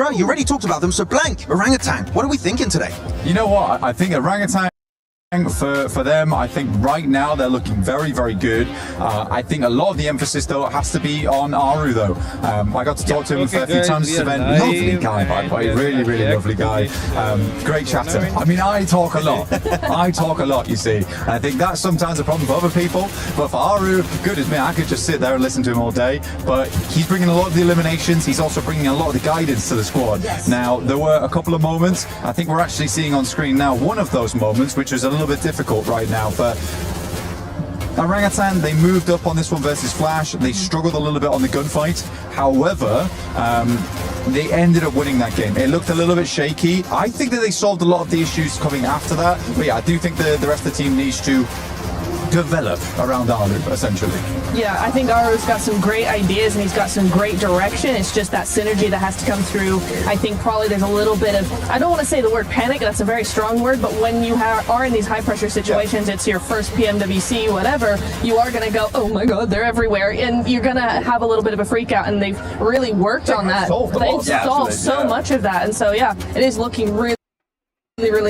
Ejectra, you already talked about them, so Blank, Orangutan, what are we thinking today? You know what? I think Orangutan, for them, I think right now they're looking very, very good. I think a lot of the emphasis though has to be on Aru though. I got to talk to him a fair few times this event. Lovely guy, by the way, really, really lovely guy. Great chatter. I mean, I talk a lot. I talk a lot, you see. And I think that's sometimes a problem for other people, but for Aru, good as me, I could just sit there and listen to him all day. But he's bringing a lot of the eliminations. He's also bringing a lot of the guidance to the squad. Yes. Now, there were a couple of moments. I think we're actually seeing on screen now one of those moments, which was a little bit difficult right now for Orangutan. They moved up on this one versus Flash. They struggled a little bit on the gunfight. However, they ended up winning that game. It looked a little bit shaky. I think that they solved a lot of the issues coming after that. But yeah, I do think the rest of the team needs to develop around Aru, essentially. Yeah, I think Aru's got some great ideas and he's got some great direction. It's just that synergy that has to come through. I think probably there's a little bit of, I don't want to say the word panic, that's a very strong word, but when you are in these high pressure situations, it's your first PMWC, whatever, you are going to go, oh my god, they're everywhere, and you're going to have a little bit of a freak out, and they've really worked on that. They've solved so much of that, and so yeah, it is looking really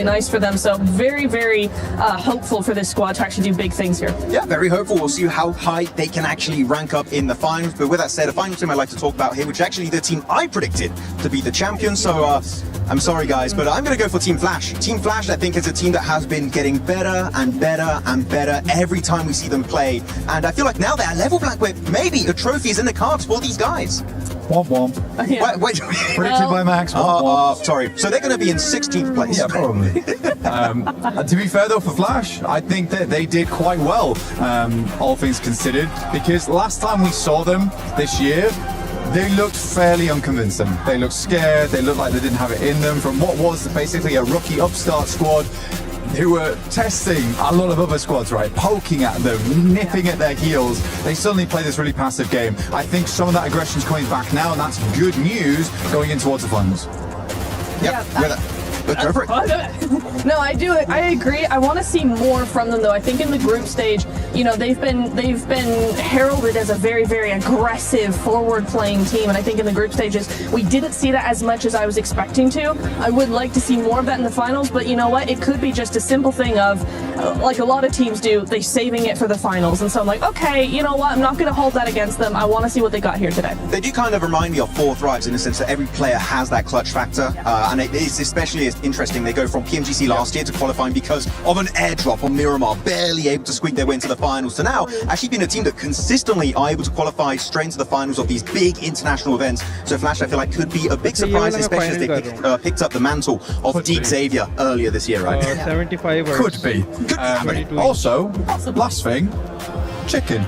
nice for them. So very, very hopeful for this squad to actually do big things here. Yeah, very hopeful. We'll see how high they can actually rank up in the finals. But with that said, a final team I'd like to talk about here, which is actually the team I predicted to be the champion. So I'm sorry guys, but I'm going to go for Team Flash. Team Flash, I think, is a team that has been getting better and better and better every time we see them play. And I feel like now they're at level, Black, where maybe a trophy is in the cards for these guys. Womp womp. Yeah. Wait. Predicted by Max. Womp womp. Sorry. So they're going to be in 16th place. Yeah, probably. To be fair though, for Flash, I think that they did quite well, all things considered, because last time we saw them this year, they looked fairly unconvincing. They looked scared, they looked like they didn't have it in them from what was basically a rookie upstart squad who were testing a lot of other squads, right? Poking at them, nipping at their heels. They suddenly play this really passive game. I think some of that aggression's coming back now, and that's good news going in towards the finals. Yep. Go for it. No, I do. I agree. I want to see more from them, though. I think in the group stage, you know, they've been heralded as a very, very aggressive, forward-playing team, and I think in the group stages we didn't see that as much as I was expecting to. I would like to see more of that in the finals, but you know what? It could be just a simple thing of, like a lot of teams do, they're saving it for the finals, and so I'm like, okay, you know what? I'm not going to hold that against them. I want to see what they got here today. They do kind of remind me of Fourth Rives in the sense that every player has that clutch factor, and it is especially interesting. They go from PMGC last year to qualifying because of an airdrop on Miramar, barely able to squeak their way into the finals, to now actually being a team that consistently are able to qualify straight into the finals of these big international events. So Flash, I feel like, could be a big surprise, especially as they picked up the mantle of Deep Xavier earlier this year, right? 75 Could be. Also, last thing, chicken.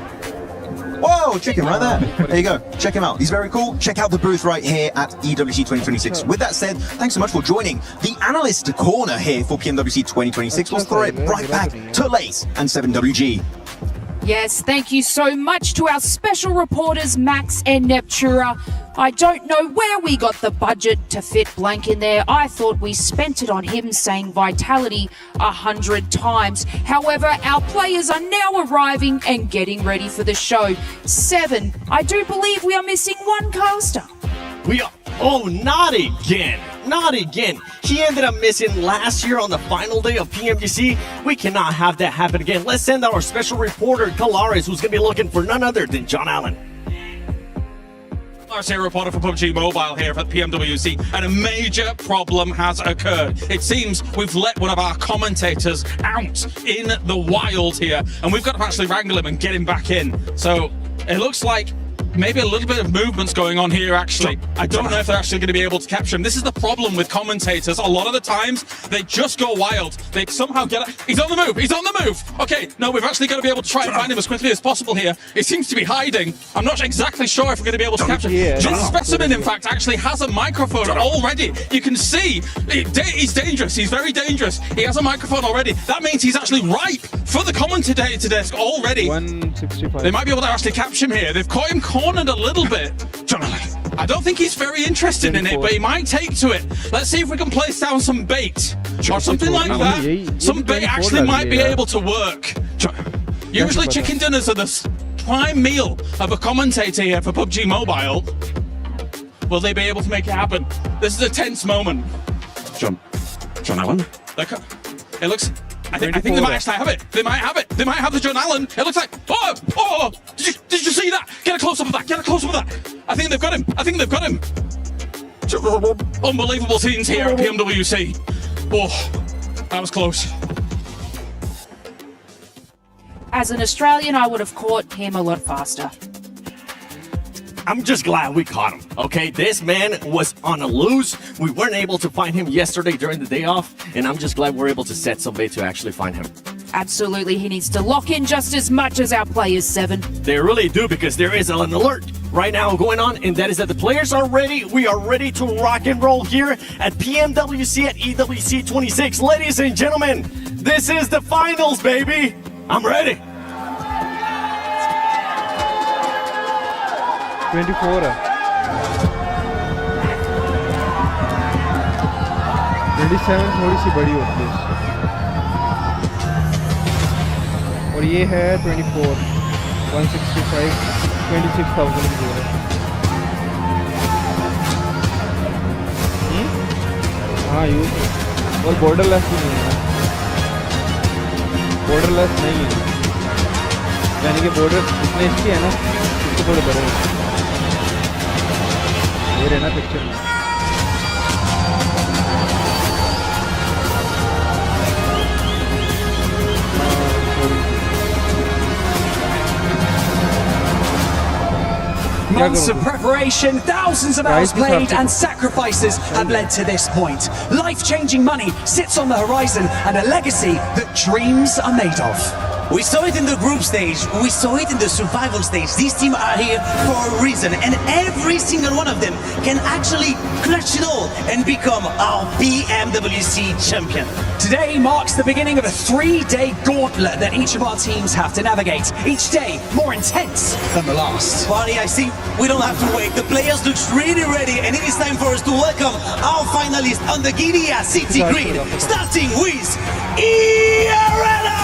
Whoa, chicken right there. There you go. Check him out. He's very cool. Check out the booth right here at EWC 2026. With that said, thanks so much for joining the Analyst Corner here for PMWC 2026. We'll throw it right back to Lace and 7WG. Yes, thank you so much to our special reporters, Max and Neptura. I don't know where we got the budget to fit Blank in there. I thought we spent it on him saying Vitality 100 times. However, our players are now arriving and getting ready for the show. 7, I do believe we are missing one caster. We are, oh, not again. Not again. He ended up missing last year on the final day of PMGC. We cannot have that happen again. Let's send out our special reporter, Calares, who's going to be looking for none other than John Allen. Here, reporter for PUBG Mobile here at PMWC, and a major problem has occurred. It seems we've let one of our commentators out in the wild here, and we've got to actually wrangle him and get him back in. So it looks like maybe a little bit of movement's going on here, actually. I don't know if they're actually going to be able to capture him. This is the problem with commentators. A lot of the times, they just go wild. They somehow get it. He's on the move. He's on the move. Okay, no, we've actually got to be able to try and find him as quickly as possible here. He seems to be hiding. I'm not exactly sure if we're going to be able to capture him. This specimen, in fact, actually has a microphone already. You can see he's dangerous. He's very dangerous. He has a microphone already. That means he's actually ripe for the commentator desk already. 165. They might be able to actually capture him here. They've caught him cornered a little bit. I don't think he's very interested in it, but he might take to it. Let's see if we can place down some bait or something like that. Some bait actually might be able to work. Usually chicken dinners are the prime meal of a commentator here for PUBG Mobile. Will they be able to make it happen? This is a tense moment. John Allen? It looks... I think they might actually have it. They might have it. They might have the John Allen. It looks like... Oh! Did you see that? Get a close-up of that. Get a close-up of that. I think they've got him. Unbelievable scenes here at PMWC. Oh, that was close. As an Australian, I would have caught him a lot faster. I'm just glad we caught him, okay? This man was on a loose. We weren't able to find him yesterday during the day off, and I'm just glad we're able to set some bait to actually find him. Absolutely, he needs to lock in just as much as our players, Seven. They really do, because there is an alert right now going on, and that is that the players are ready. We are ready to rock and roll here at PMWC at EWC 26. Ladies and gentlemen, this is the finals, baby. I'm ready. 24 है 27 थोड़ी सी बड़ी होती है और ये है 24 165 26,000 की है हाँ यूज और बॉर्डरलेस भी नहीं है बॉर्डरलेस नहीं है यानी कि बॉर्डर इतने इसकी है ना इसको थोड़े बड़े हैं ये रहना पिक्चर में Months of preparation, thousands of hours played and sacrifices have led to this point. Life-changing money sits on the horizon and a legacy that dreams are made of. We saw it in the group stage, we saw it in the survival stage. These teams are here for a reason, and every single one of them can actually clutch it all and become our PMWC champion. Today marks the beginning of a 3-day gauntlet that each of our teams have to navigate. Each day more intense than the last. Bonnie, I think we don't have to wait. The players look really ready, and it is time for us to welcome our finalists on the Guinea City grid, starting with Arena!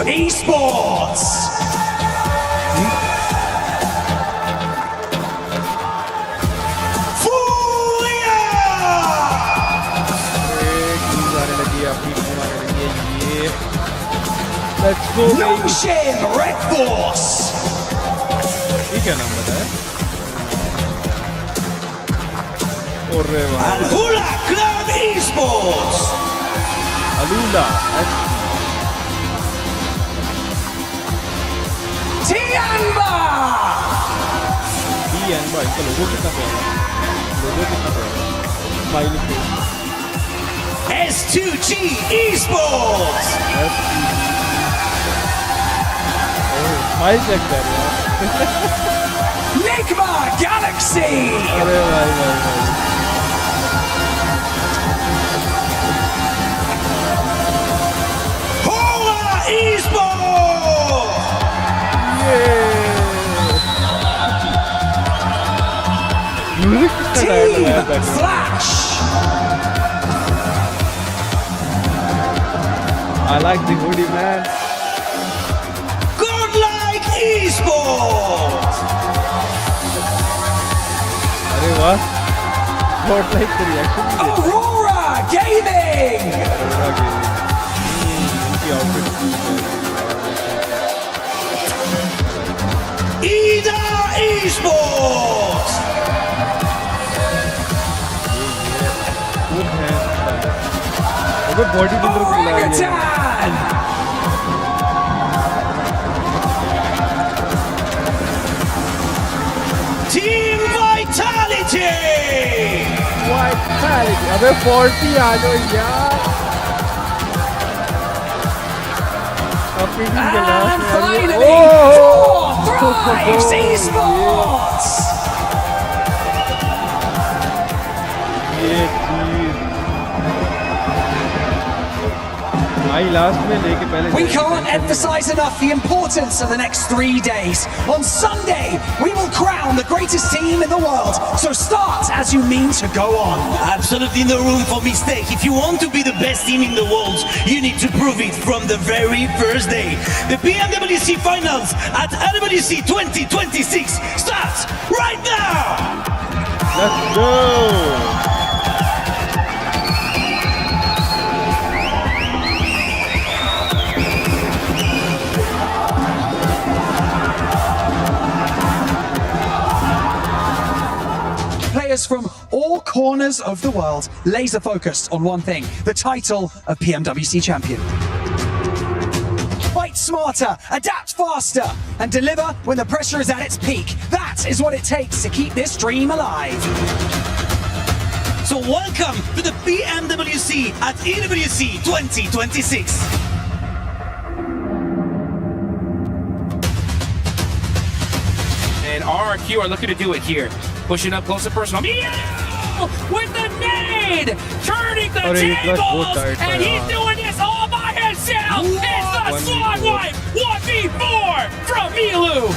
Esports! Furia! Let's go, baby. Notion Red Force! ये क्या नाम बताया? और Alhula Club Esports! अलूला Tianba! Tianba इसका logo कितना प्यारा smiley face S2G Esports! Smile check कर यार Nigma Galaxy! अरे भाई Hoa Esports! Team Flash! I like the hoodie, man. Godlike Esports! अरे वाह Godlike the reaction Aurora Gaming! इनकी आउटफिट Ida Esports! good है अबे बॉडी बिल्डर को बुलाया Orangutan! Team Vitality! Vitality अबे 40 आ जाओ यार अपनी टीम के And last finally, Four Thrives Esports! ये चीज भाई लास्ट में लेके पहले We can't emphasize enough the importance of the next 3 days. On Sunday, we will crown the greatest team in the world. So start as you mean to go on. Absolutely no room for mistake. If you want to be the best team in the world, you need to prove it from the very first day. The PMWC Finals at LWC 2026 starts right now! Let's go. Players from all corners of the world laser focused on one thing, the title of PMWC champion. Fight smarter, adapt faster, and deliver when the pressure is at its peak. That is what it takes to keep this dream alive. So welcome to the PMWC at EWC 2026. And RRQ are looking to do it here. Pushing up close and personal. Mew! With the nade! Turning the tables! And he's doing this all by himself! It's the Slog Wipe 1v4 from Milu!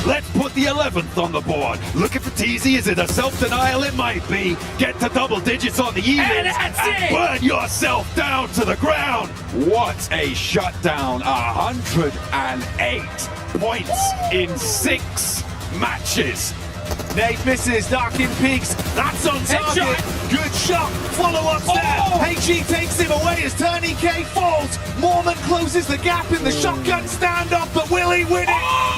Let's put the 11th on the board. Look at the teasy. Is it a self-denial? It might be. Get to double digits on the evens and burn yourself down to the ground. What a shutdown. 108 Points in 6 matches. Nate misses, Darkin peaks. That's on target. Good shot. Follow up there. HE takes him away as Turney K falls. Mormon closes the gap in the shotgun standoff, but will he win it?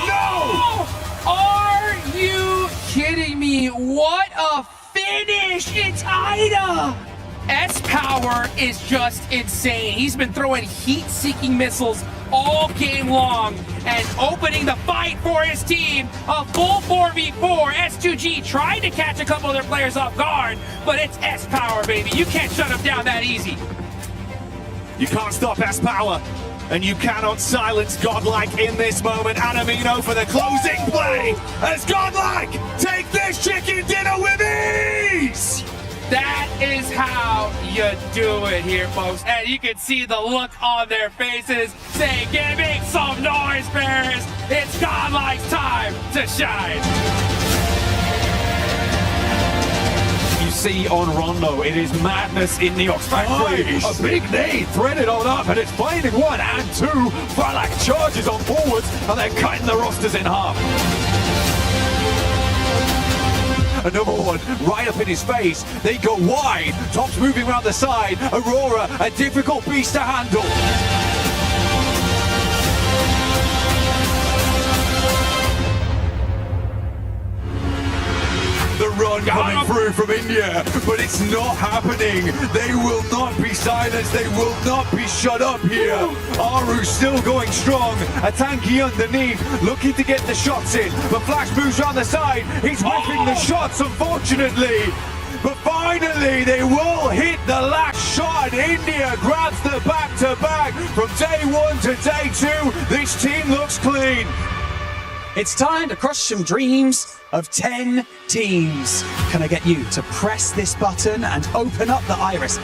No! Are you kidding me? What a finish! It's Ida! S-Power is just insane. He's been throwing heat-seeking missiles all game long and opening the fight for his team. A full 4v4. S2G tried to catch a couple of their players off guard, but it's S-Power, baby. You can't shut him down that easy. You can't stop S-Power, and you cannot silence Godlike in this moment. Anamino for the closing play as Godlike take this chicken dinner with ease! That is how you do it here, folks. And you can see the look on their faces saying, "Give me some noise, Bears. It's Godlike's time to shine." You see on Rondo, it is madness in the Ox Factory. A big nade threaded on up, and it's finding 1 and 2. Fralac charges on forwards, and they're cutting the rosters in half. Another one right up in his face. They go wide. Top's moving around the side. Aurora, a difficult beast to handle. The run coming through from India, but it's not happening. They will not be silenced. They will not be shut up here. Aru still going strong. A tanky underneath, looking to get the shots in, but Flash moves around the side. He's whipping the shots, unfortunately. But finally, they will hit the last shot. India grabs the back-to-back. From day 1 to day 2, this team looks clean. It's time to crush some dreams of 10 teams. Can I get you to press this button and open up the iris?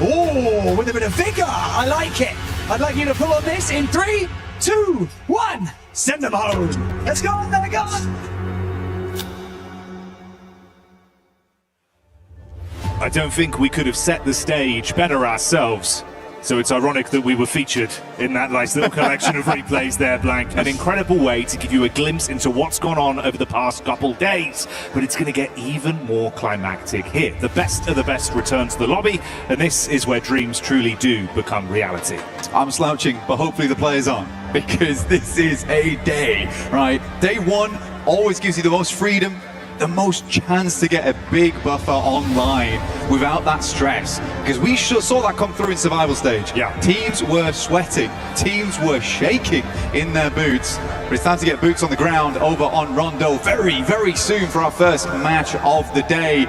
Oh, with a bit of vigor. I like it. I'd like you to pull on this in 3, 2, 1. Send them home. Let's go. There we go. I don't think we could have set the stage better ourselves. So it's ironic that we were featured in that nice little collection of replays there, Blank. An incredible way to give you a glimpse into what's gone on over the past couple days. But it's going to get even more climactic here. The best of the best return to the lobby, and this is where dreams truly do become reality. I'm slouching, but hopefully the players aren't, because this is a day, right? Day 1 always gives you the most freedom, the most chance to get a big buffer online without that stress, because we saw that come through in survival stage. Yeah, teams were sweating, teams were shaking in their boots, but it's time to get boots on the ground over on Rondo very, very soon for our first match of the day.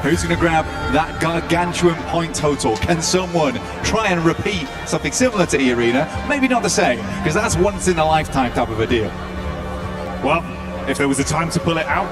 Who's going to grab that gargantuan point total? Can someone try and repeat something similar to E-Arena? Maybe not the same, because that's once in a lifetime type of a deal. Well, if there was a time to pull it out,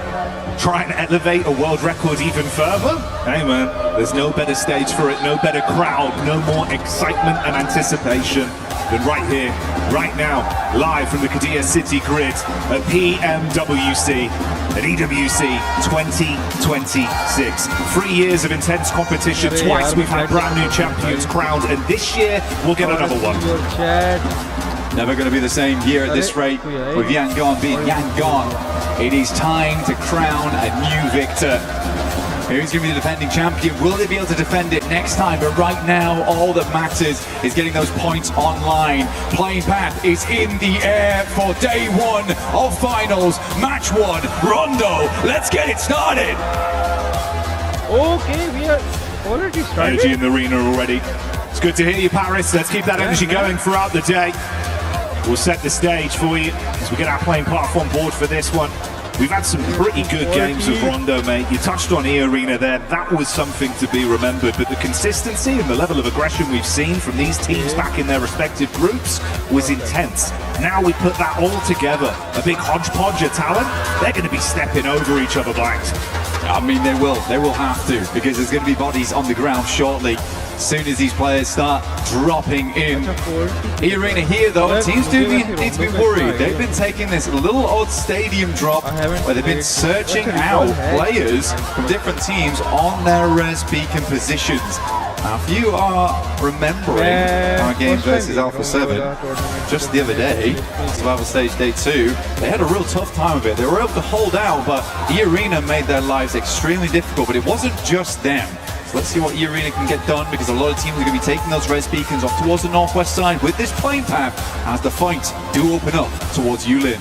try and elevate a world record even further, hey man, There's no better stage for it, no better crowd, no more excitement and anticipation than right here, right now, live from the Qiddiya City grid at PMWC, at EWC 2026. 3 years of intense competition, twice we've had brand new champions crowned, and this year we'll get another one. Never going to be the same here at this rate with Yangon being Yangon. It is time to crown a new victor. Who's going to be the defending champion? Will they be able to defend it next time? But right now, all that matters is getting those points online. Playing path is in the air for day one of finals. Match one, Rondo. Let's get it started. Okay, we are already started. Energy in the arena already. It's good to hear you, Paris. Let's keep that energy going throughout the day. We'll set the stage for you as we get our playing path on board for this one. We've had some pretty good games of Rondo, mate. You touched on E-Arena there. That was something to be remembered. But the consistency and the level of aggression we've seen from these teams back in their respective groups was intense. Now we put that all together. A big hodgepodge of talent. They're going to be stepping over each other, Blanks. I mean, they will. They will have to, because there's going to be bodies on the ground shortly. As soon as these players start dropping in. E-Arena here, though, teams do need to be worried. They've been taking this little odd stadium drop where they've been searching out players from different teams on their res beacon positions. Now, if you are remembering our game versus Alpha 7 just the other day, Survival Stage Day 2, they had a real tough time of it. They were able to hold out, but E-Arena made their lives extremely difficult. But it wasn't just them. So let's see what E-Arena can get done, because a lot of teams are going to be taking those res beacons off towards the northwest side with this playing path as the fights do open up towards Yulin.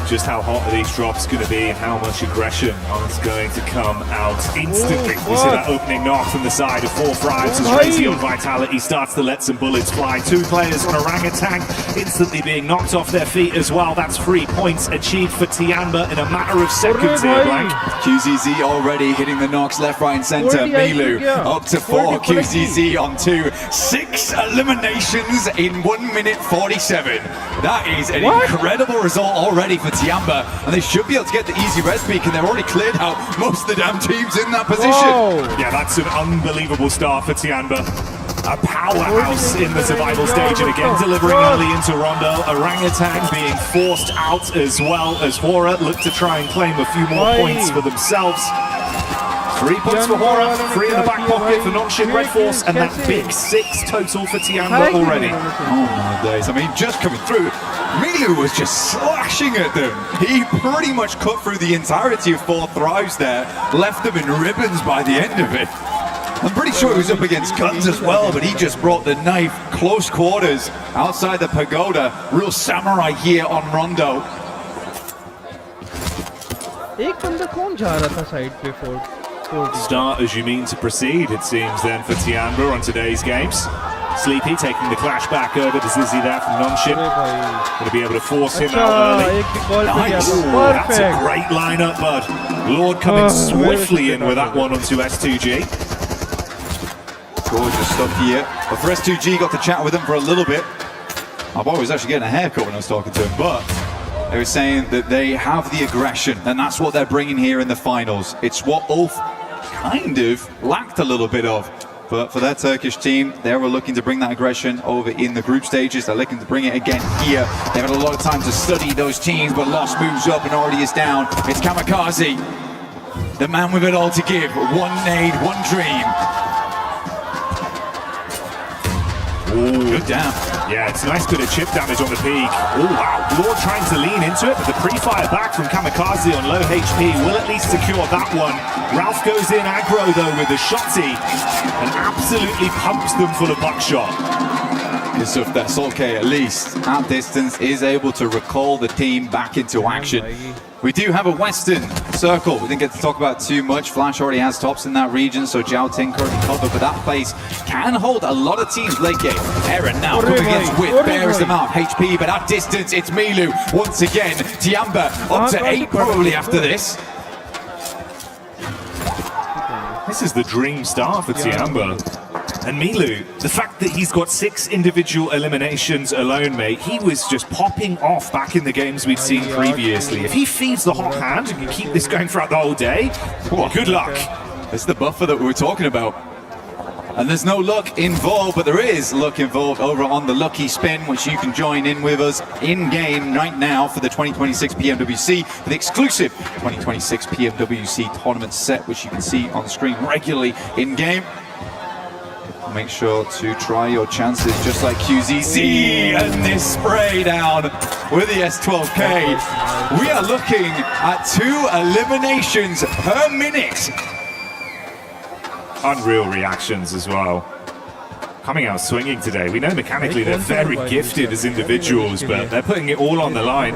Just how hot are these drops going to be and how much aggression is going to come out instantly. We see that opening knock from the side of 4 Thrives as Crazy on Vitality starts to let some bullets fly. 2 players on Orangutan instantly being knocked off their feet as well. That's 3 points achieved for Tianba in a matter of seconds here, Blank. QZZ already hitting the knocks left, right and center. Milu up to 4, QZZ on 2. 6 eliminations in 1 minute 47. That is an incredible result already for Tianba, and they should be able to get the easy res beacon. They've already cleared out most of the damn teams in that position. Yeah, that's an unbelievable start for Tianba. A powerhouse in the survival stage, and again delivering early into Rondo. Orangutan being forced out as well as Hora look to try and claim a few more points for themselves. 3 points for Hora, 3 in the back pocket for Non-Shin Red Force, and that big 6 total for Tianba already. Oh my days, I mean, just coming through, Milu was just slashing at them. He pretty much cut through the entirety of 4 Thrives there, left them in ribbons by the end of it. I'm pretty sure he was up against guns as well, but he just brought the knife close quarters outside the pagoda. Real samurai here on Rondo. एक बंदा कौन जा रहा था side पे Ford Start as you mean to proceed, it seems then, for Tianba on today's games. Sleepy taking the clash back over to Zizzy there from Non-Shin. Going to be able to force him out early. Nice. That's a great lineup, bud. Lord coming swiftly in with that one onto S2G. Gorgeous stuff here. But for S2G, got to chat with him for a little bit. My boy was actually getting a haircut when I was talking to him, but they were saying that they have the aggression, and that's what they're bringing here in the finals. It's what Ulf kind of lacked a little bit of. But for their Turkish team, they were looking to bring that aggression over in the group stages. They're looking to bring it again here. They've had a lot of time to study those teams, but Lost moves up and already is down. It's Kamikaze, the man with it all to give. 1 nade, 1 dream. Ooh, good down. Yeah, it's a nice bit of chip damage on the peak. Oh, wow. Lord trying to lean into it, but the pre-fire back from Kamikaze on low HP will at least secure that one. Ralph goes in aggro, though, with the shotty and absolutely pumps them full of buckshot. Good stuff that Solke, at least at distance, is able to recall the team back into action. We do have a Western circle. We didn't get to talk about too much. Flash already has tops in that region, so Jiao Ting currently covered, but that place can hold a lot of teams late game. Aaron now coming against Wit, bears them out. HP, but at distance, it's Milu once again. Tianba up to 8 probably after this. This is the dream start for Tianba. And Milu, the fact that he's got 6 individual eliminations alone, mate, he was just popping off back in the games we'd seen previously. If he feeds the hot hand and can keep this going throughout the whole day, good luck. It's the buffer that we were talking about. And there's no luck involved, but there is luck involved over on the Lucky Spin, which you can join in with us in-game right now for the 2026 PMWC, for the exclusive 2026 PMWC tournament set, which you can see on screen regularly in-game. Make sure to try your chances just like QZZ and this spray down with the S12K. We are looking at 2 eliminations per minute. Unreal reactions as well. Coming out swinging today. We know mechanically they're very gifted as individuals, but they're putting it all on the line.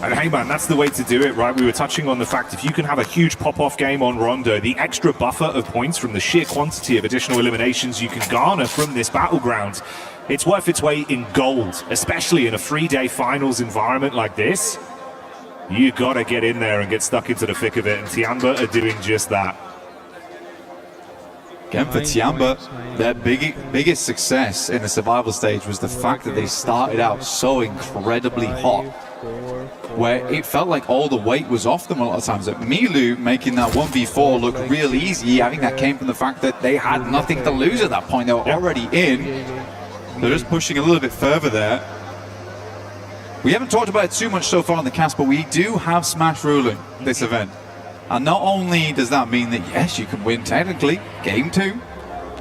And hey man, that's the way to do it, right? We were touching on the fact if you can have a huge pop-off game on Rondo, the extra buffer of points from the sheer quantity of additional eliminations you can garner from this battleground, it's worth its weight in gold, especially in a 3-day finals environment like this. You gotta get in there and get stuck into the thick of it, and Tiamba are doing just that. Again, for Tiamba, their biggest success in the survival stage was the fact that they started out so incredibly hot, where it felt like all the weight was off them a lot of times. At Milu making that 1v4 look real easy, I think that came from the fact that they had nothing to lose at that point. They were already in. They're just pushing a little bit further there. We haven't talked about it too much so far on the cast, but we do have Smash ruling this event. And not only does that mean that, yes, you can win technically game 2,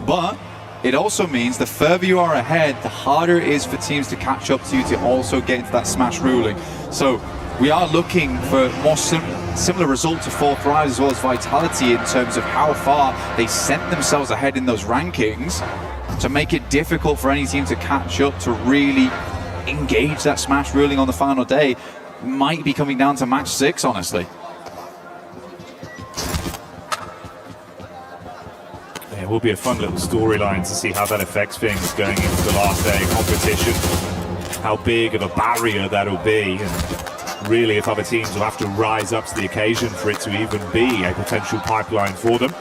but it also means the further you are ahead, the harder it is for teams to catch up to you to also get into that Smash ruling. So we are looking for more similar result to 4 Thrives as well as Vitality in terms of how far they sent themselves ahead in those rankings to make it difficult for any team to catch up to really engage that Smash ruling on the final day. Might be coming down to match 6, honestly. It will be a fun little storyline to see how that affects things going into the last day competition. How big of a barrier that'll be, and really if other teams will have to rise up to the occasion for it to even be a potential pipeline for them.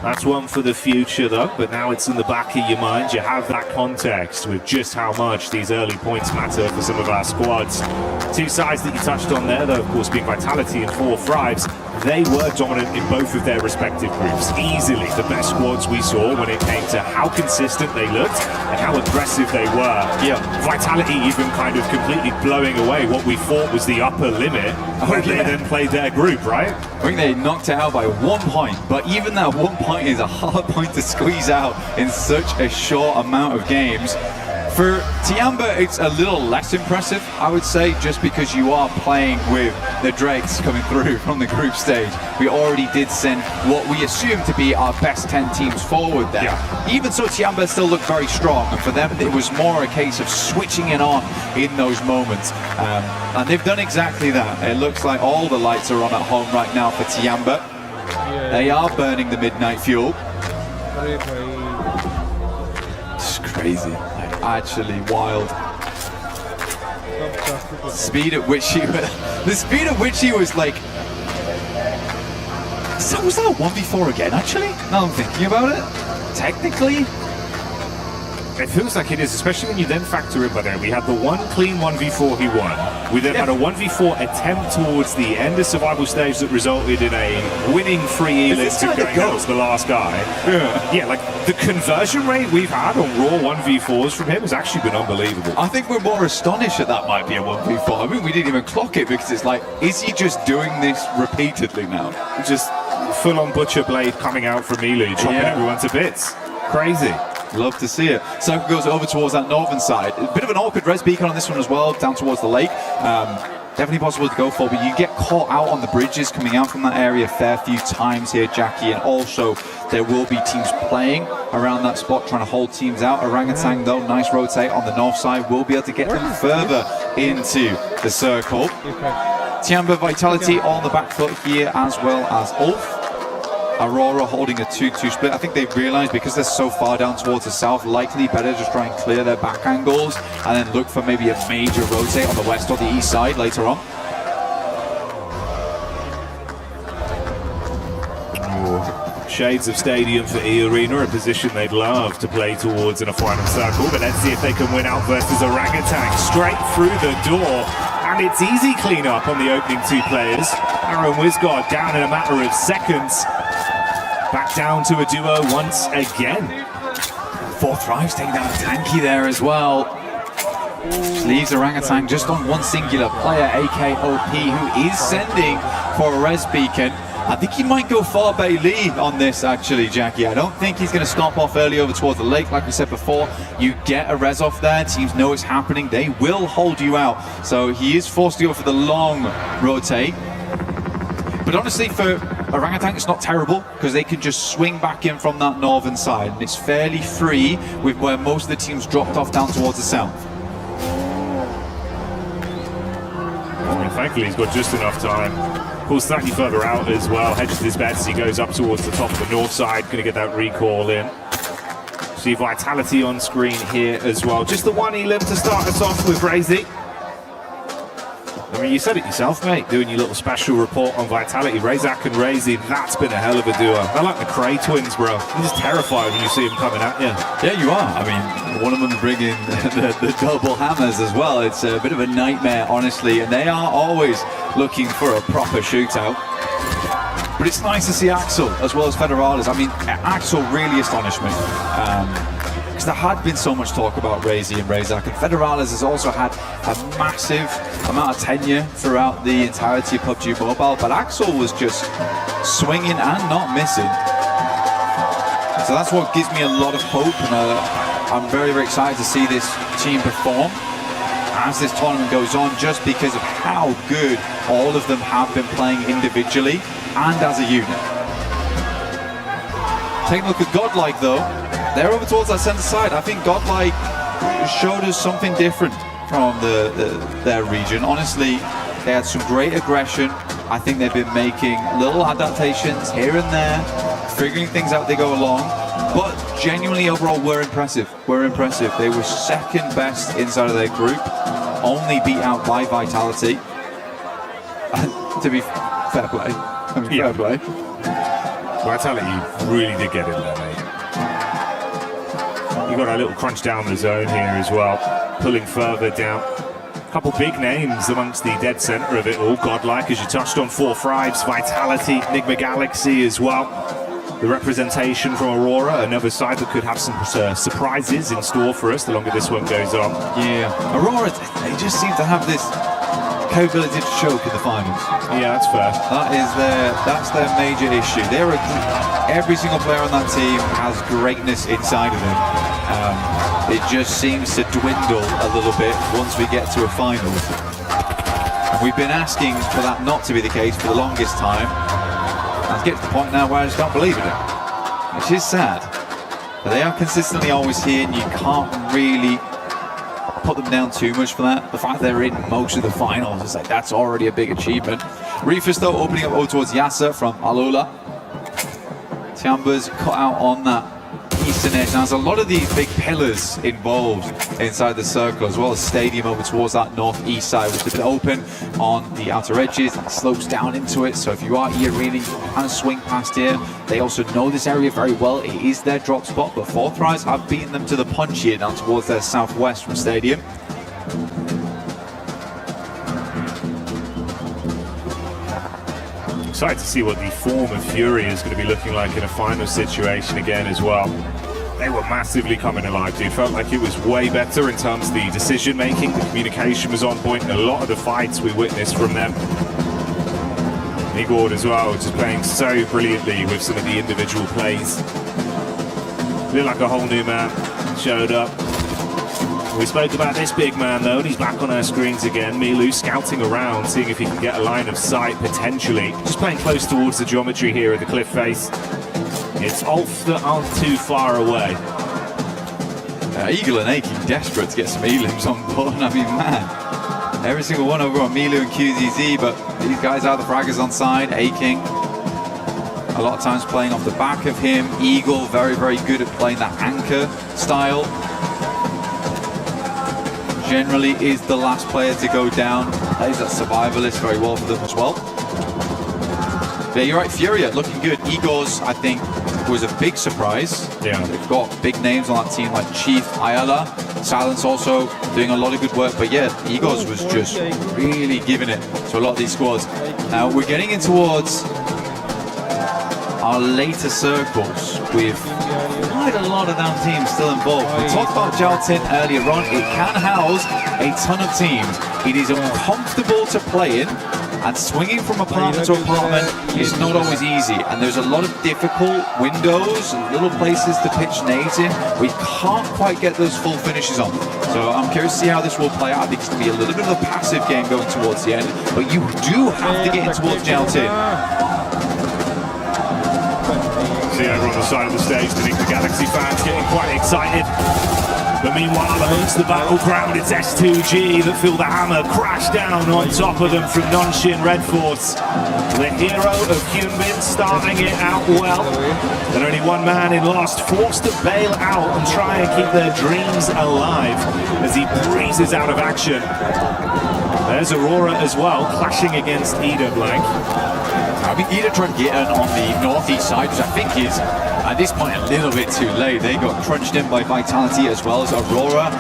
That's one for the future though, but now it's in the back of your mind. You have that context with just how much these early points matter for some of our squads. 2 sides that you touched on there though, of course, being Vitality and 4 Thrives. They were dominant in both of their respective groups. Easily the best squads we saw when it came to how consistent they looked and how aggressive they were. Yeah. Vitality even kind of completely blowing away what we thought was the upper limit when they then played their group, right? I think they knocked it out by 1 point, but even that 1 point is a hard point to squeeze out in such a short amount of games. For Tiamba, it's a little less impressive, I would say, just because you are playing with the Dregs coming through from the group stage. We already did send what we assume to be our best 10 teams forward there. Yeah. Even so, Tiamba still looked very strong, and for them, it was more a case of switching it on in those moments. And they've done exactly that. It looks like all the lights are on at home right now for Tiamba. They are burning the midnight fuel. It's crazy. Actually wild. Speed at which the speed at which he was like. So was that a 1v4 again? Actually, now I'm thinking about it. Technically, it feels like it is, especially when you then factor in. But then we had the one clean 1v4 he won. We then had a 1v4 attempt towards the end of survival stage that resulted in a winning free E-list and going out as the last guy. Yeah, like the conversion rate we've had on raw 1v4s from him has actually been unbelievable. I think we're more astonished that might be a 1v4. I mean, we didn't even clock it because it's like, is he just doing this repeatedly now? Just full-on butcher blade coming out from Milu, chopping everyone to bits. Crazy. Love to see it. Circle goes over towards that northern side. A bit of an awkward res beacon on this one as well, down towards the lake. Definitely possible to go for, but you get caught out on the bridges coming out from that area a fair few times here, Jackie, and also there will be teams playing around that spot, trying to hold teams out. Orangutan, though, nice rotate on the north side, will be able to get them further into the circle. Tiamba, Vitality on the back foot here, as well as Ulf. Aurora holding a 2-2 split. I think they've realized because they're so far down towards the south, likely better just try and clear their back angles and then look for maybe a major rotate on the west or the east side later on. shades of stadium for E Arena, a position they'd love to play towards in a final circle. But let's see if they can win out versus Orangutan. Straight through the door. And it's easy cleanup on the opening two players. Aaron Wisgard down in a matter of seconds. Back down to a duo once again. 4thRives taking down a tanky there as well. Leaves Orangutan just on one singular player, AKOP, who is sending for a res beacon. I think he might go far bay lead on this, actually, Jackie. I don't think he's going to stop off early over towards the lake. Like we said before, you get a res off there, teams know it's happening, they will hold you out. So he is forced to go for the long rotate. But honestly, for Orangutan, it's not terrible, because they can just swing back in from that northern side. And it's fairly free with where most of the teams dropped off down towards the south. Thankfully, he's got just enough time. Of course, slightly further out as well. Hedges his bets as he goes up towards the top of the north side. Going to get that recall in. See Vitality on screen here as well. Just the one elim to start us off with, Razy. I mean, you said it yourself, mate, doing your little special report on Vitality. Razak and Razy, that's been a hell of a duo. They're like the Cray twins, bro. You're just terrified when you see them coming at you. Yeah, you are. I mean, one of them bringing the double hammers as well. It's a bit of a nightmare, honestly, and they are always looking for a proper shootout. But it's nice to see Axel as well as Federales. I mean, Axel really astonished me. Because there had been so much talk about Razy and Razak, and Federales has also had a massive amount of tenure throughout the entirety of PUBG Mobile, but Axel was just swinging and not missing. So that's what gives me a lot of hope, and I'm very, very excited to see this team perform as this tournament goes on, just because of how good all of them have been playing individually and as a unit. Taking a look at Godlike though, they're over towards that center side. I think Godlike showed us something different from their region. Honestly, they had some great aggression. I think they've been making little adaptations here and there, figuring things out as they go along. But genuinely, overall, we're impressive. We're impressive. They were second best inside of their group, only beat out by Vitality. And to be fair play, fair play. Vitality really did get in there, mate. You got a little crunch down the zone here as well, pulling further down. A couple big names amongst the dead center of it all. Godlike, as you touched on, 4thRives, Vitality, Enigma Galaxy as well. The representation from Aurora, another side that could have some surprises in store for us the longer this one goes on. Yeah, Aurora, they just seem to have this capability to choke in the finals. Yeah, that's fair. That's their major issue. Every single player on that team has greatness inside of them. It just seems to dwindle a little bit once we get to a final. And we've been asking for that not to be the case for the longest time. And it gets to the point now where I just can't believe in it, which is sad. But they are consistently always here, and you can't really put them down too much for that. The fact they're in most of the finals is like, that's already a big achievement. Reefus though opening up over towards Yasser from Alula. Tiamba's cut out on that eastern edge. Now there's a lot of these big pillars involved inside the circle, as well as stadium over towards that northeast side, which has been open on the outer edges and slopes down into it. So if you are here really kind of swing past here, they also know this area very well. It is their drop spot, but 4thRives have beaten them to the punch here down towards their southwest from stadium. Excited to see what the form of Fury is going to be looking like in a final situation again as well. They were massively coming alive, dude. Felt like it was way better in terms of the decision making. The communication was on point. A lot of the fights we witnessed from them. Igor as well, just playing so brilliantly with some of the individual plays. Looked like a whole new man showed up. We spoke about this big man though, and he's back on our screens again. Milu scouting around, seeing if he can get a line of sight potentially. Just playing close towards the geometry here at the cliff face. It's Ulf that aren't too far away. Eagle and Aching desperate to get some elims on board. I mean, man, every single one over on Milu and QZZ, but these guys are the fraggers on side. Aching, a lot of times playing off the back of him. Eagle, very, very good at playing that anchor style. Generally is the last player to go down. Plays that survivalist very well for them as well. Yeah, you're right, Furia looking good. Igor's, I think, was a big surprise. Yeah. They've got big names on that team like Chief, Ayala, Silence also doing a lot of good work. But yeah, Egos was just really giving it to a lot of these squads. Now we're getting in towards our later circles with quite a lot of damn teams still involved. We talked about Jaltin earlier on. It can house a ton of teams. It is uncomfortable to play in, and swinging from apartment to apartment is not always easy. And there's a lot of difficult windows and little places to pitch nades in. We can't quite get those full finishes on. So I'm curious to see how this will play out. I think it's going to be a little bit of a passive game going towards the end, but you do have to get in towards Jaltin. See over on the side of the stage, beneath the Galaxy fans getting quite excited. But meanwhile, amongst the battleground, it's S2G that feel the hammer crash down on top of them from Nonshin Red Force. The hero of Hyunbin starting it out well. And only one man in last, forced to bail out and try and keep their dreams alive as he breezes out of action. There's Aurora as well, clashing against Ida Blank. I think Ida tried to get in on the northeast side, which I think is, at this point, a little bit too late. They got crunched in by Vitality as well as Aurora.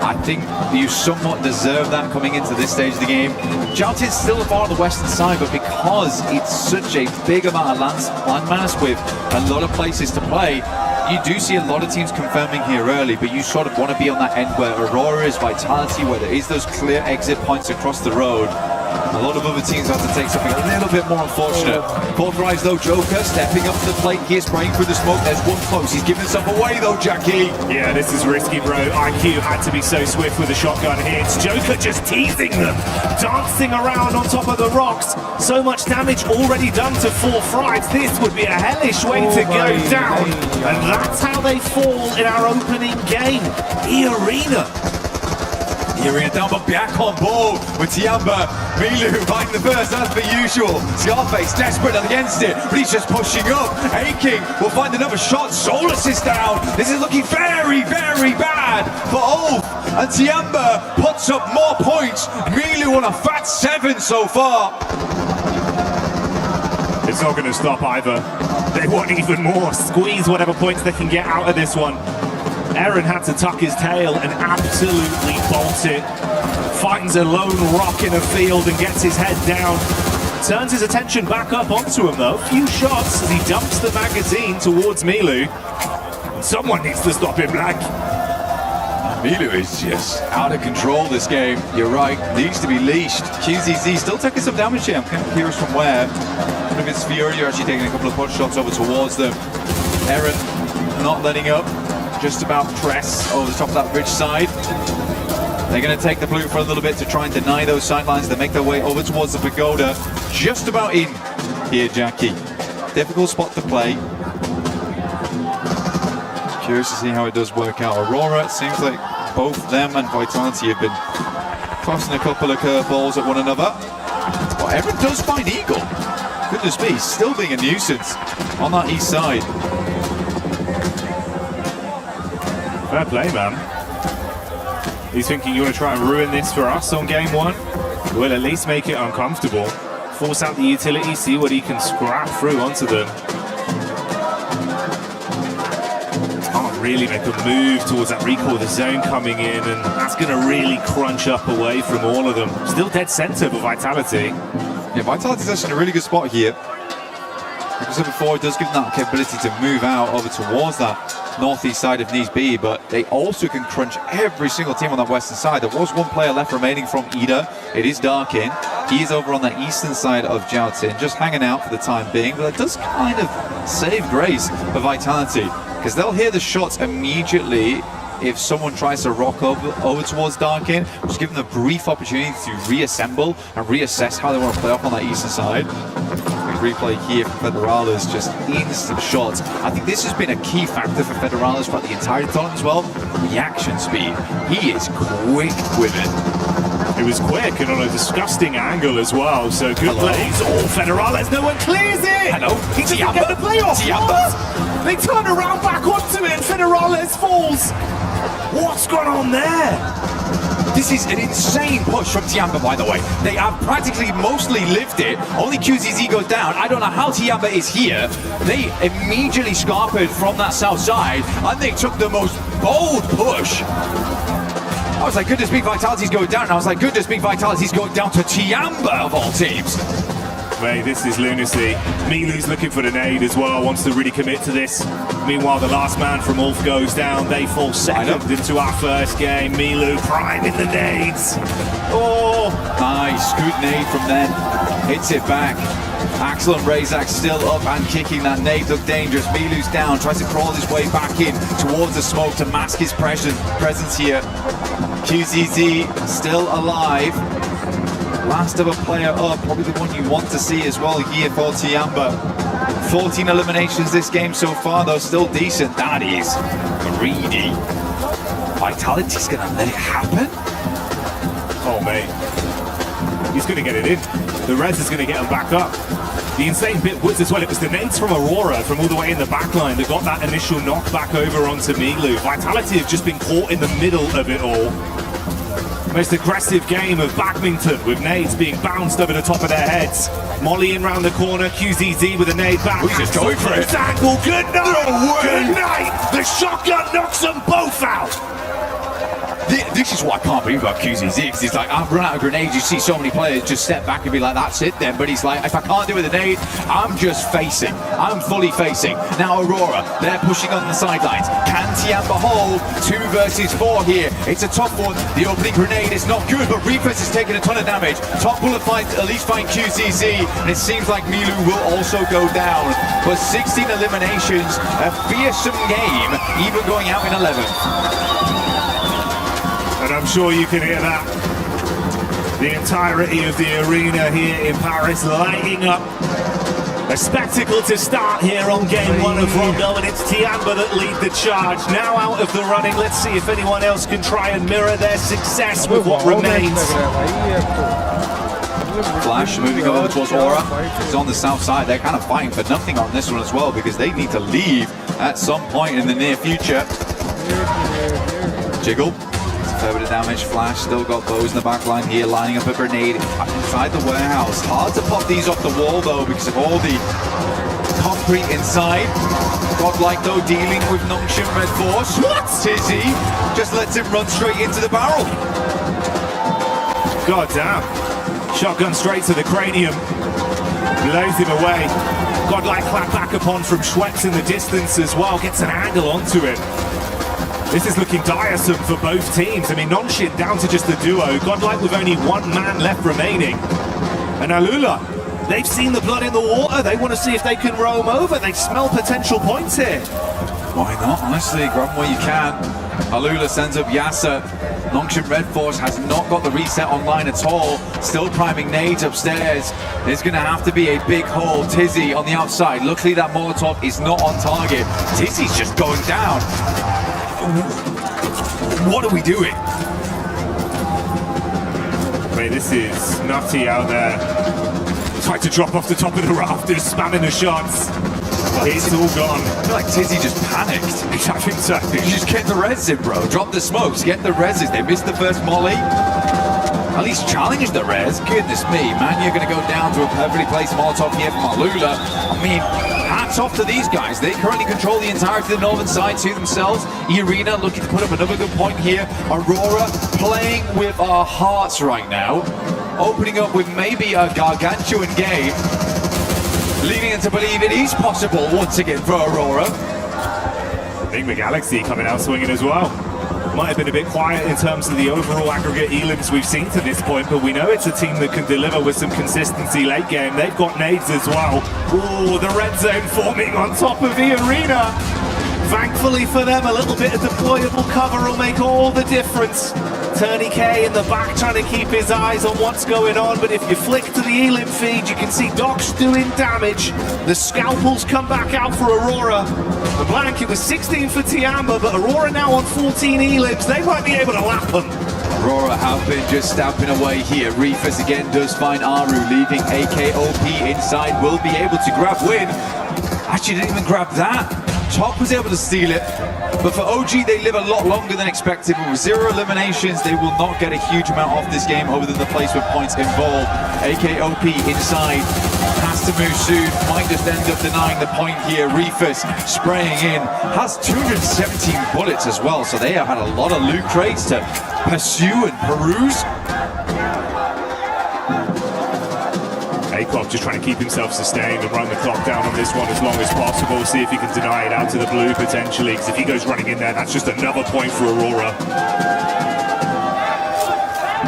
I think you somewhat deserve that coming into this stage of the game. Jaltin's still far on the western side, but because it's such a big amount of landmass with a lot of places to play, you do see a lot of teams confirming here early, but you sort of want to be on that end where Aurora is, Vitality, where there is those clear exit points across the road. A lot of other teams have to take something a little bit more unfortunate. Fourth rise though, Joker stepping up to the plate, gear spraying through the smoke. There's one close. He's giving himself away though, Jackie. Yeah, this is risky, bro. IQ had to be so swift with the shotgun here. It's Joker just teasing them, dancing around on top of the rocks. So much damage already done to Fourth Rise. This would be a hellish way to go down. And that's how they fall in our opening game. The Arena. Arena down, but back on board with Tiamba. Milu fighting the first, as per usual. Scarface desperate against it, but he's just pushing up. Aching will find another shot. Solus is down. This is looking very, very bad for Ulf. And Tiamba puts up more points. Milu on a fat 7 so far. It's not going to stop either. They want even more. Squeeze whatever points they can get out of this one. Eren had to tuck his tail and absolutely bolt it. Finds a lone rock in a field and gets his head down. Turns his attention back up onto him though. Few shots as he dumps the magazine towards Milu. Someone needs to stop him, Black. Milu is just out of control this game. You're right, needs to be leashed. QZZ still taking some damage here. I'm kind of curious from where. I don't know if it's Fury actually taking a couple of push shots over towards them. Eren not letting up. Just about press over the top of that bridge side. They're going to take the blue for a little bit to try and deny those sidelines. They make their way over towards the pagoda. Just about in here, Jackie. Difficult spot to play. Curious to see how it does work out. Aurora, it seems like both them and Vitality have been tossing a couple of curveballs at one another. But Eren does find Eagle. Goodness me, still being a nuisance on that east side. Fair play, man. He's thinking, you want to try and ruin this for us on game one? We'll at least make it uncomfortable. Force out the utility, see what he can scrap through onto them. Can't really make a move towards that recall, the zone coming in, and that's going to really crunch up away from all of them. Still dead center for Vitality. Yeah, Vitality's actually in a really good spot here. Like I said before, it does give them that capability to move out over towards that northeast side if needs be, but they also can crunch every single team on that western side. There was one player left remaining from Ida. It is Darkin. He's over on the eastern side of Jaltin, just hanging out for the time being, but that does kind of save grace for Vitality, because they'll hear the shots immediately if someone tries to rock over towards Darkin, just give them a brief opportunity to reassemble and reassess how they want to play off on that eastern side. Replay here for Federales, just instant shots. I think this has been a key factor for Federales throughout the entire tournament as well. Reaction speed. He is quick with it. It was quick and on a disgusting angle as well, so good plays. Oh, Federales, no one clears it! Hello? He doesn't get the playoff! What? They turn around back onto it and Federales falls! What's gone on there? This is an insane push from Tiamba, by the way. They have practically mostly lived it. Only QZZ goes down. I don't know how Tiamba is here. They immediately scarpered from that south side, and they took the most bold push. I was like, goodness me, Vitality's going down. And I was like, goodness me, Vitality's going down to Tiamba of all teams. Mate, this is lunacy. Milu's looking for the nade as well, wants to really commit to this. Meanwhile, the last man from Ulf goes down. They fall second into our first game. Milu priming the nades. Oh! Nice, good nade from them. Hits it back. Axel and Razak still up and kicking. That nade looked dangerous. Milu's down, tries to crawl his way back in towards the smoke to mask his presence here. QZZ still alive. Last of a player up, probably the one you want to see as well here for Tiamba. 14 eliminations this game so far, though, still decent. That is greedy. Vitality's gonna let it happen? Oh, mate. He's gonna get it in. The res is gonna get him back up. The insane bit was as well, it was the nades from Aurora from all the way in the backline that got that initial knockback over onto Milu. Vitality have just been caught in the middle of it all. Most aggressive game of badminton, with nades being bounced over the top of their heads. Molly in round the corner, QZZ with a nade back. He's just going for it. Angle, good night! No way. Good night! The shotgun knocks them both out! This is what I can't believe about QZZ, because he's like, I've run out of grenades. You see so many players just step back and be like, that's it then. But he's like, if I can't do it with a nade, I'm just facing. I'm fully facing. Now Aurora, they're pushing on the sidelines. Can Tiamba hold 2 versus 4 here? It's a tough one. The opening grenade is not good, but Reflex is taking a ton of damage. Top bullet fight, at least find QZZ. And it seems like Milu will also go down. But 16 eliminations, a fearsome game, even going out in 11th. And I'm sure you can hear that. The entirety of the arena here in Paris lighting up. A spectacle to start here on game 1 of Rondo, and it's Tiamba that lead the charge. Now out of the running, let's see if anyone else can try and mirror their success with what remains. Flash moving over towards Aura. He's on the south side. They're kind of fighting for nothing on this one as well, because they need to leave at some point in the near future. Jiggle. Fair bit of damage. Flash still got bows in the back line here, lining up a grenade inside the warehouse. Hard to pop these off the wall though, because of all the concrete inside. Godlike though, dealing with Nongshim Red Force. What? Tizzy just lets him run straight into the barrel. God damn. Shotgun straight to the cranium. Blows him away. Godlike clap back upon from Schweppes in the distance as well. Gets an angle onto it. This is looking tiresome for both teams. I mean, Nongshim down to just the duo. Godlike with only 1 man left remaining. And Alula, they've seen the blood in the water. They want to see if they can roam over. They smell potential points here. Why not? Honestly, grab them where you can. Alula sends up Yasser. Nongshim Red Force has not got the reset online at all. Still priming nades upstairs. There's going to have to be a big hole. Tizzy on the outside. Luckily that Molotov is not on target. Tizzy's just going down. What are we doing? Mate, this is nutty out there. Tried to drop off the top of the rafters, spamming the shots. It's all gone. I feel like Tizzy just panicked. I think so. You just get the res in, bro. Drop the smokes, get the reses. They missed the first molly. At least challenge the res. Goodness me, man, you're going to go down to a perfectly placed Molotov here from Alula. I mean, hats off to these guys. They currently control the entirety of the northern side to themselves. Irina looking to put up another good point here. Aurora playing with our hearts right now. Opening up with maybe a gargantuan game. Leading us to believe it is possible once again for Aurora. Enigma Galaxy coming out swinging as well. Might have been a bit quiet in terms of the overall aggregate elims we've seen to this point, but we know it's a team that can deliver with some consistency late game. They've got nades as well. Ooh, the red zone forming on top of the arena. Thankfully for them, a little bit of deployable cover will make all the difference. Turney K in the back trying to keep his eyes on what's going on, but if you flick to the elim feed, you can see Doc's doing damage. The scalpels come back out for Aurora. The blank, it was 16 for Tiamba, but Aurora now on 14 elims. They might be able to lap them. Aurora have been just stamping away here. Reefers again does find Aru, leaving AKOP inside. Will be able to grab win. Actually didn't even grab that. Top was able to steal it, but for OG, they live a lot longer than expected. But with 0 eliminations, they will not get a huge amount off this game other than the placement points involved. AKOP inside, has to move soon, might just end up denying the point here. Reefus spraying in, has 217 bullets as well, so they have had a lot of loot crates to pursue and peruse. Akop just trying to keep himself sustained and run the clock down on this one as long as possible. See if he can deny it out to the blue potentially, because if he goes running in there, that's just another point for Aurora.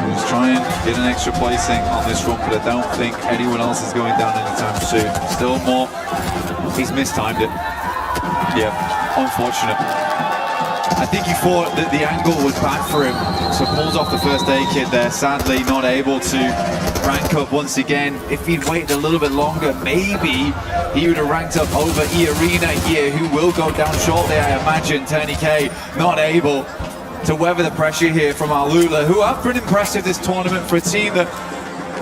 He's trying to get an extra placing on this run, but I don't think anyone else is going down anytime soon. Still more. He's mistimed it. Yeah, unfortunate. I think he thought that the angle was bad for him, so pulls off the first aid kit there. Sadly, not able to rank up once again. If he'd waited a little bit longer, maybe he would have ranked up over E-Arena here, who will go down shortly, I imagine. 10k not able to weather the pressure here from Alula, who have been impressive this tournament for a team that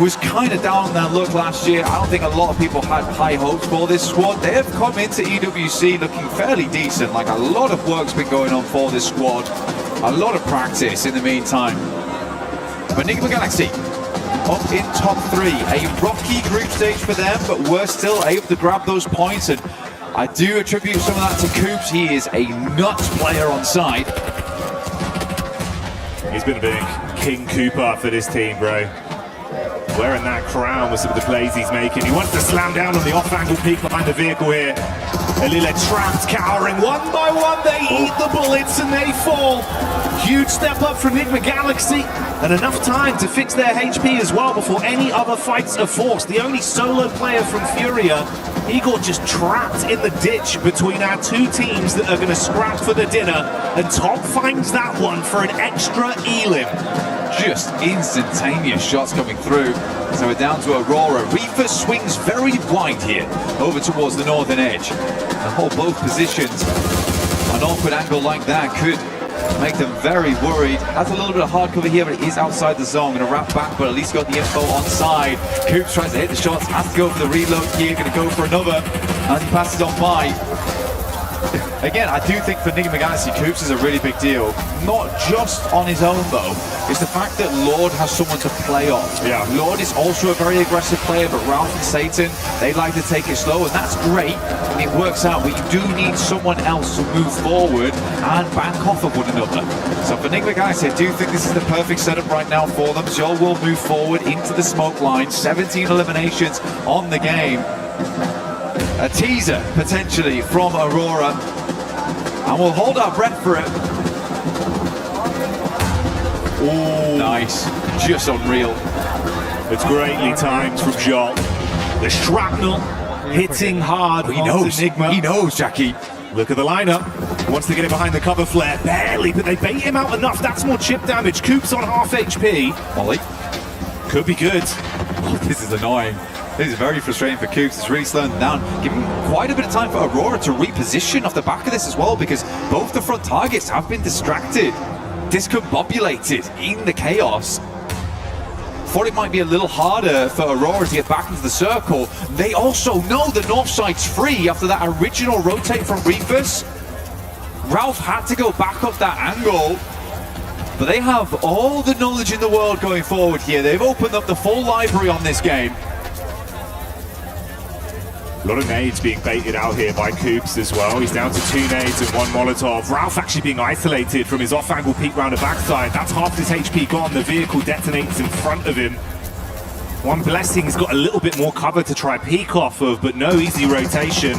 was kind of down their luck last year. I don't think a lot of people had high hopes for this squad. They have come into EWC looking fairly decent. Like, a lot of work's been going on for this squad. A lot of practice in the meantime. But Enigma Galaxy up in top 3. A rocky group stage for them, but we're still able to grab those points. And I do attribute some of that to Coops. He is a nuts player on side. He's been a big King Cooper for this team, bro. Wearing that crown with some of the plays he's making. He wants to slam down on the off-angle peak behind the vehicle here. Alila trapped, cowering. One by one, they eat the bullets and they fall. Huge step up from Enigma Galaxy, and enough time to fix their HP as well before any other fights are forced. The only solo player from Furia, Igor, just trapped in the ditch between our two teams that are going to scrap for the dinner, and Top finds that one for an extra elim. Just instantaneous shots coming through. So we're down to Aurora. Reaper swings very wide here, over towards the northern edge. And hold both positions. An awkward angle like that could make them very worried. Has a little bit of hard cover here, but it is outside the zone. Gonna wrap back, but at least got the info on side. Coops tries to hit the shots, has to go for the reload here. Gonna go for another as he passes on by. Again, I do think for Enigma Galaxy, Coops is a really big deal. Not just on his own, though. It's the fact that Lord has someone to play on. Yeah. Lord is also a very aggressive player, but Ralph and Satan, they like to take it slow, and that's great. And it works out, but you do need someone else to move forward and bank off of one another. So for Enigma Galaxy, I do think this is the perfect setup right now for them. Joel will move forward into the smoke line. 17 eliminations on the game. A teaser, potentially, from Aurora. And we'll hold our breath for it. Ooh. Nice. Just unreal. It's greatly timed from Joel. The shrapnel hitting hard. He knows. Enigma. He knows, Jackie. Look at the lineup. Wants to get it behind the cover flare. Barely, but they bait him out enough. That's more chip damage. Coops on half HP. Ollie. Could be good. Oh, this is annoying. This is very frustrating for Coops. It's really slowing them down. Giving quite a bit of time for Aurora to reposition off the back of this as well, because both the front targets have been distracted, discombobulated in the chaos. Thought it might be a little harder for Aurora to get back into the circle. They also know the north side's free after that original rotate from Reefus. Ralph had to go back up that angle. But they have all the knowledge in the world going forward here. They've opened up the full library on this game. A lot of nades being baited out here by Coops as well. He's down to 2 nades and 1 Molotov. Ralph actually being isolated from his off-angle peek round the backside. That's half his HP gone. The vehicle detonates in front of him. One Blessing's got a little bit more cover to try peek off of, but no easy rotation.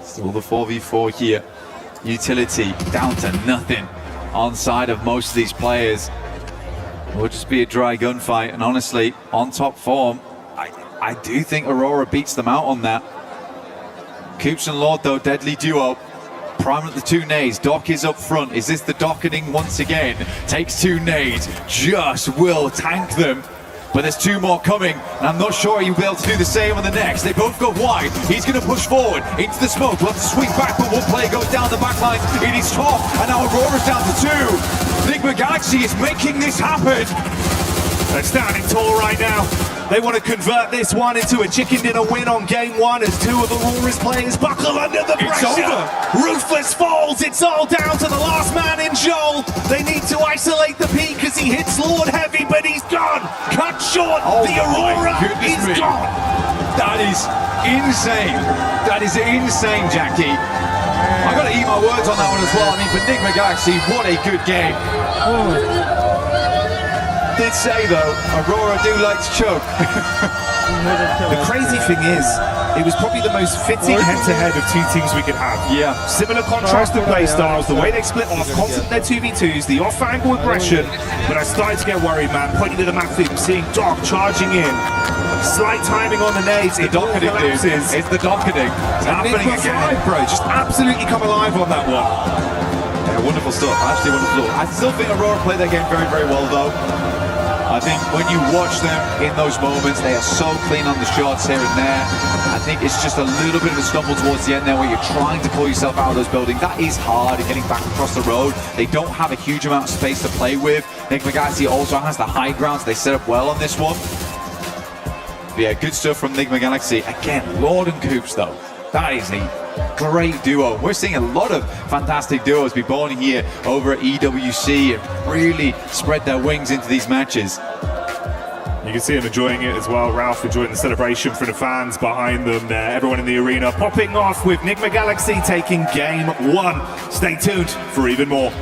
Still the 4v4 here. Utility down to nothing on side of most of these players. It will just be a dry gunfight, and honestly, on top form, I do think Aurora beats them out on that. Coops and Lord, though, deadly duo. Prime at the 2 nades. Doc is up front. Is this the docketing once again? Takes 2 nades. Just will tank them. But there's 2 more coming, and I'm not sure he'll be able to do the same on the next. They both go wide. He's going to push forward into the smoke. We'll have to swing back, but one player goes down the back line. It is top, and now Aurora's down to 2. Enigma Galaxy is making this happen. They're standing tall right now. They want to convert this one into a chicken dinner win on game one as two of Aurora's players buckle under the pressure. Ruthless falls. It's all down to the last man in Joel. They need to isolate the P because he hits Lord heavy, but he's gone. Cut short. The Aurora is gone. That is insane. That is insane, Jackie. I got to eat my words on that one as well. I mean, for Nigma Galaxy, what a good game. Did say though, Aurora do like to choke. The crazy thing is, it was probably the most fitting head-to-head of two teams we could have. Yeah. Similar contrast of play styles, the way they split off, constant their 2v2s, the off-angle aggression. But I started to get worried, man. Pointing to the map, seeing Doc charging in. Slight timing on the nades. The docketing, dude. It's the docketing. It's happening again. Bro, just absolutely come alive on that one. Yeah, wonderful stuff. Actually wonderful stuff. I still think Aurora played their game very, very well though. I think when you watch them in those moments, they are so clean on the shots here and there. I think it's just a little bit of a stumble towards the end there where you're trying to pull yourself out of those buildings. That is hard, and getting back across the road. They don't have a huge amount of space to play with. Nigma Galaxy also has the high ground, so they set up well on this one. But yeah, good stuff from Nigma Galaxy. Again, Lord and Coops though. That is a great duo. We're seeing a lot of fantastic duos be born here over at EWC and really spread their wings into these matches. You can see him enjoying it as well. Ralph enjoying the celebration for the fans behind them there. Everyone in the arena popping off with Nigma Galaxy taking game one. Stay tuned for even more.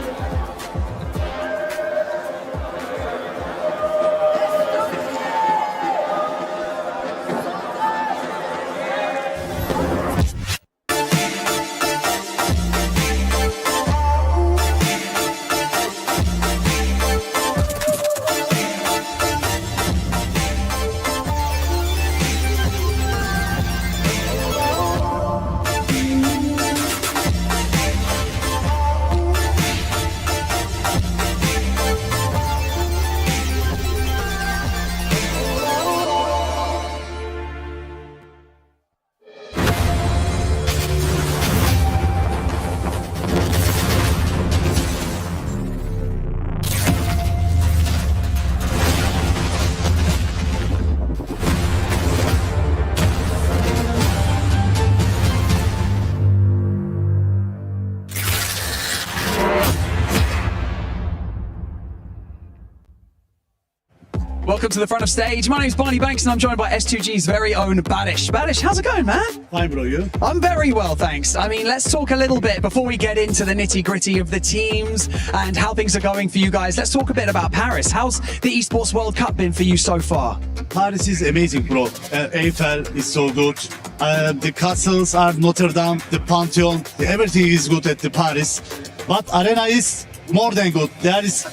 Welcome to the front of stage. My name's Barney Banks and I'm joined by S2G's very own Badish. Badish, how's it going, man? Fine, bro, you? I'm very well, thanks. I mean, let's talk a little bit before we get into the nitty-gritty of the teams and how things are going for you guys. Let's talk a bit about Paris. How's the Esports World Cup been for you so far? Paris is amazing, bro. Eiffel is so good. The castles are Notre Dame, the Pantheon. Everything is good at the Paris. But Arena is more than good. There is,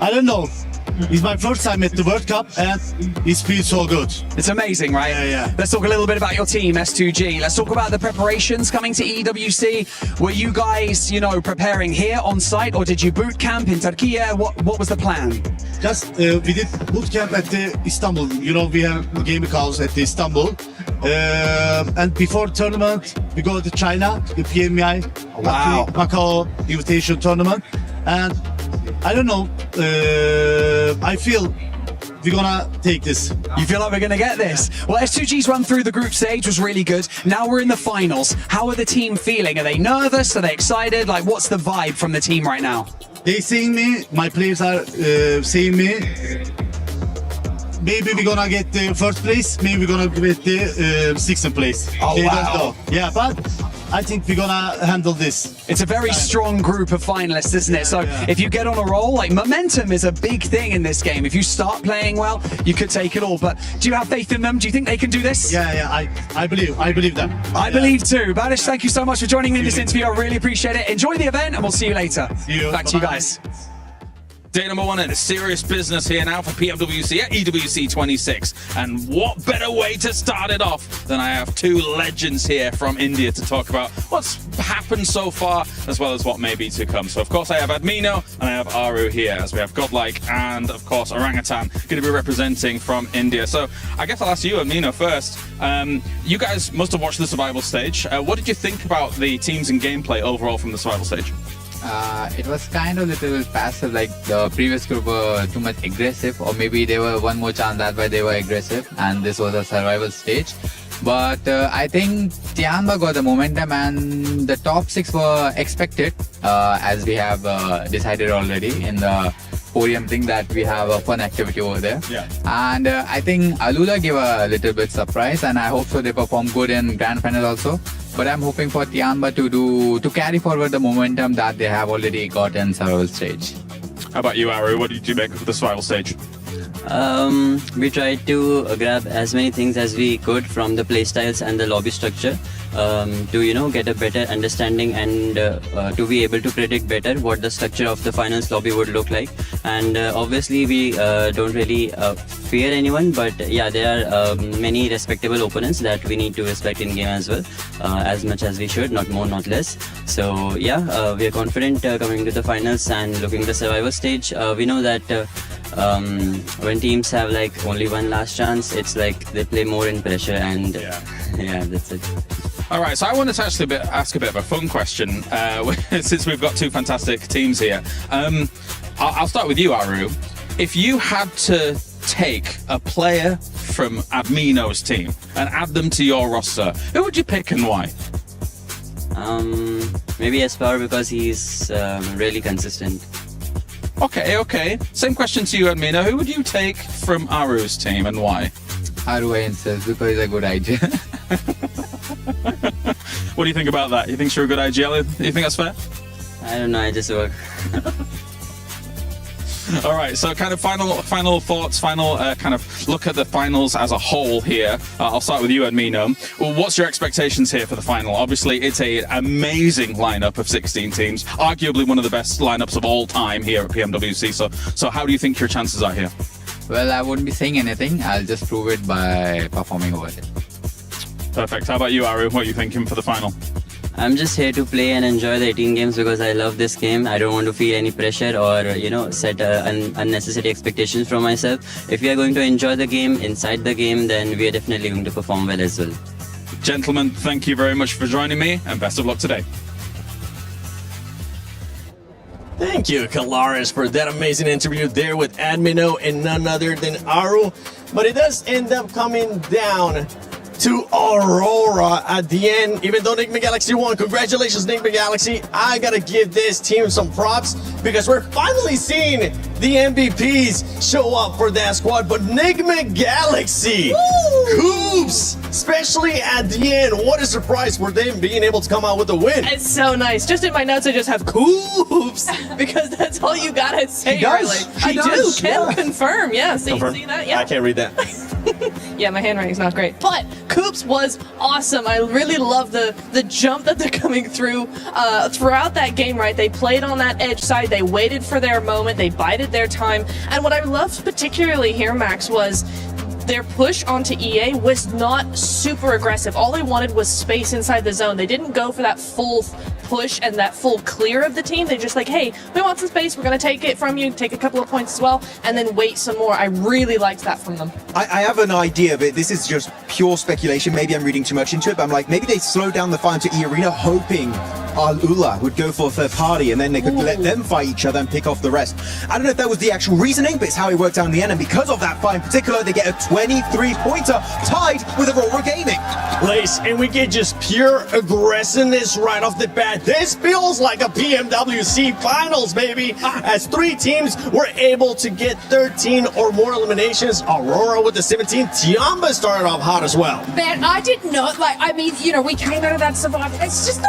I don't know. It's my first time at the World Cup and it feels so good. It's amazing, right? Yeah. Let's talk a little bit about your team, S2G. Let's talk about the preparations coming to EWC. Were you guys, preparing here on site or did you boot camp in Turkey? What was the plan? Just we did boot camp at the Istanbul. We have a gaming house at the Istanbul. And before tournament, we go to China, the PMI, Macau invitation tournament. And I don't know, I feel we're gonna take this. You feel like we're gonna get this? Well, S2G's run through the group stage was really good. Now we're in the finals. How are the team feeling? Are they nervous? Are they excited? Like, what's the vibe from the team right now? They saying me, my players are saying me, maybe we're gonna get the first place, maybe we're gonna get the sixth place. Oh, they wow. don't know. Yeah, but I think we're gonna handle this. It's a very strong group of finalists, isn't it? So if you get on a roll, like momentum is a big thing in this game. If you start playing well, you could take it all. But do you have faith in them? Do you think they can do this? Yeah, I believe them. I believe too. Badish, thank you so much for joining me in this interview. I really appreciate it. Enjoy the event and we'll see you later. See you. Back to you guys. Day number one in serious business here now for PMWC at EWC 26. And what better way to start it off than I have two legends here from India to talk about what's happened so far as well as what may be to come. So, of course, I have Admino and I have Aru here, as we have Godlike and, of course, Orangutan going to be representing from India. So I guess I'll ask you, Admino, first. You guys must have watched the survival stage. What did you think about the teams and gameplay overall from the survival stage? It was kind of little passive, like the previous group were too much aggressive, or maybe they were one more chance, that's why they were aggressive, and this was a survival stage. But I think Tianba got the momentum, and the top 6 were expected, as we have decided already in the podium thing that we have a fun activity over there. Yeah. And I think Alula gave a little bit surprise, and I hope so they perform good in grand final also. But I'm hoping for Tianba to carry forward the momentum that they have already got in survival stage. How about you, Aru? What did you make of the survival stage? We tried to grab as many things as we could from the playstyles and the lobby structure to get a better understanding and to be able to predict better what the structure of the finals lobby would look like. And obviously we don't really fear anyone, but yeah, there are many respectable opponents that we need to respect in game as well, as much as we should, not more, not less. So yeah, we are confident coming to the finals and looking at the survival stage. We know that when teams have like only one last chance, it's like they play more in pressure, and yeah, that's it. All right, so I wanted to actually ask a bit of a fun question, since we've got 2 fantastic teams here. I'll start with you, Aru. If you had to take a player from Admino's team and add them to your roster, who would you pick and why? Maybe Espoir, because he's really consistent. Okay. Same question to you, Admino. Who would you take from Aru's team and why? Aru himself, because it's a good idea. What do you think about that? You think she's a good IGL? You think that's fair? I don't know, I just work. All right, so kind of final thoughts, final kind of look at the finals as a whole here. I'll start with you, Admino. Well, what's your expectations here for the final? Obviously, it's an amazing lineup of 16 teams, arguably one of the best lineups of all time here at PMWC. So how do you think your chances are here? Well, I wouldn't be saying anything. I'll just prove it by performing over it. Perfect. How about you, Aru? What are you thinking for the final? I'm just here to play and enjoy the 18 games because I love this game. I don't want to feel any pressure or, set unnecessary expectations from myself. If we are going to enjoy the game, inside the game, then we are definitely going to perform well as well. Gentlemen, thank you very much for joining me, and best of luck today. Thank you, Kalaris, for that amazing interview there with Admino and none other than Aru. But it does end up coming down to Aurora at the end. Even though Nick Galaxy won, congratulations, Nick Galaxy. I gotta give this team some props because we're finally seeing the MVPs show up for that squad. But Nick Galaxy, Coops, especially at the end, what a surprise for them being able to come out with a win. It's so nice. Just in my notes, I just have Coops because that's all you gotta say. He does. Really. He I does. do. Can confirm. Yeah. See that? Yeah. I can't read that. Yeah, my handwriting's not great. But Coops was awesome. I really love the jump that they're coming through throughout that game, right? They played on that edge side. They waited for their moment. They bided their time. And what I loved particularly here, Max, was their push onto EA was not super aggressive. All they wanted was space inside the zone. They didn't go for that full push and that full clear of the team. They're just like, hey, we want some space. We're going to take it from you, take a couple of points as well, and then wait some more. I really liked that from them. I have an idea, but this is just pure speculation. Maybe I'm reading too much into it, but I'm like, maybe they slowed down the fight to E-Arena, hoping Ula would go for a third party, and then they could let them fight each other and pick off the rest. I don't know if that was the actual reasoning, but it's how it worked out in the end, and because of that fight in particular, they get a 23-pointer tied with Aurora Gaming. Lace, and we get just pure aggressiveness right off the bat. This feels like a PMWC finals, baby, as 3 teams were able to get 13 or more eliminations. Aurora with the 17. Tiamba started off hot as well. Man, I did not we came out of that survival. It's just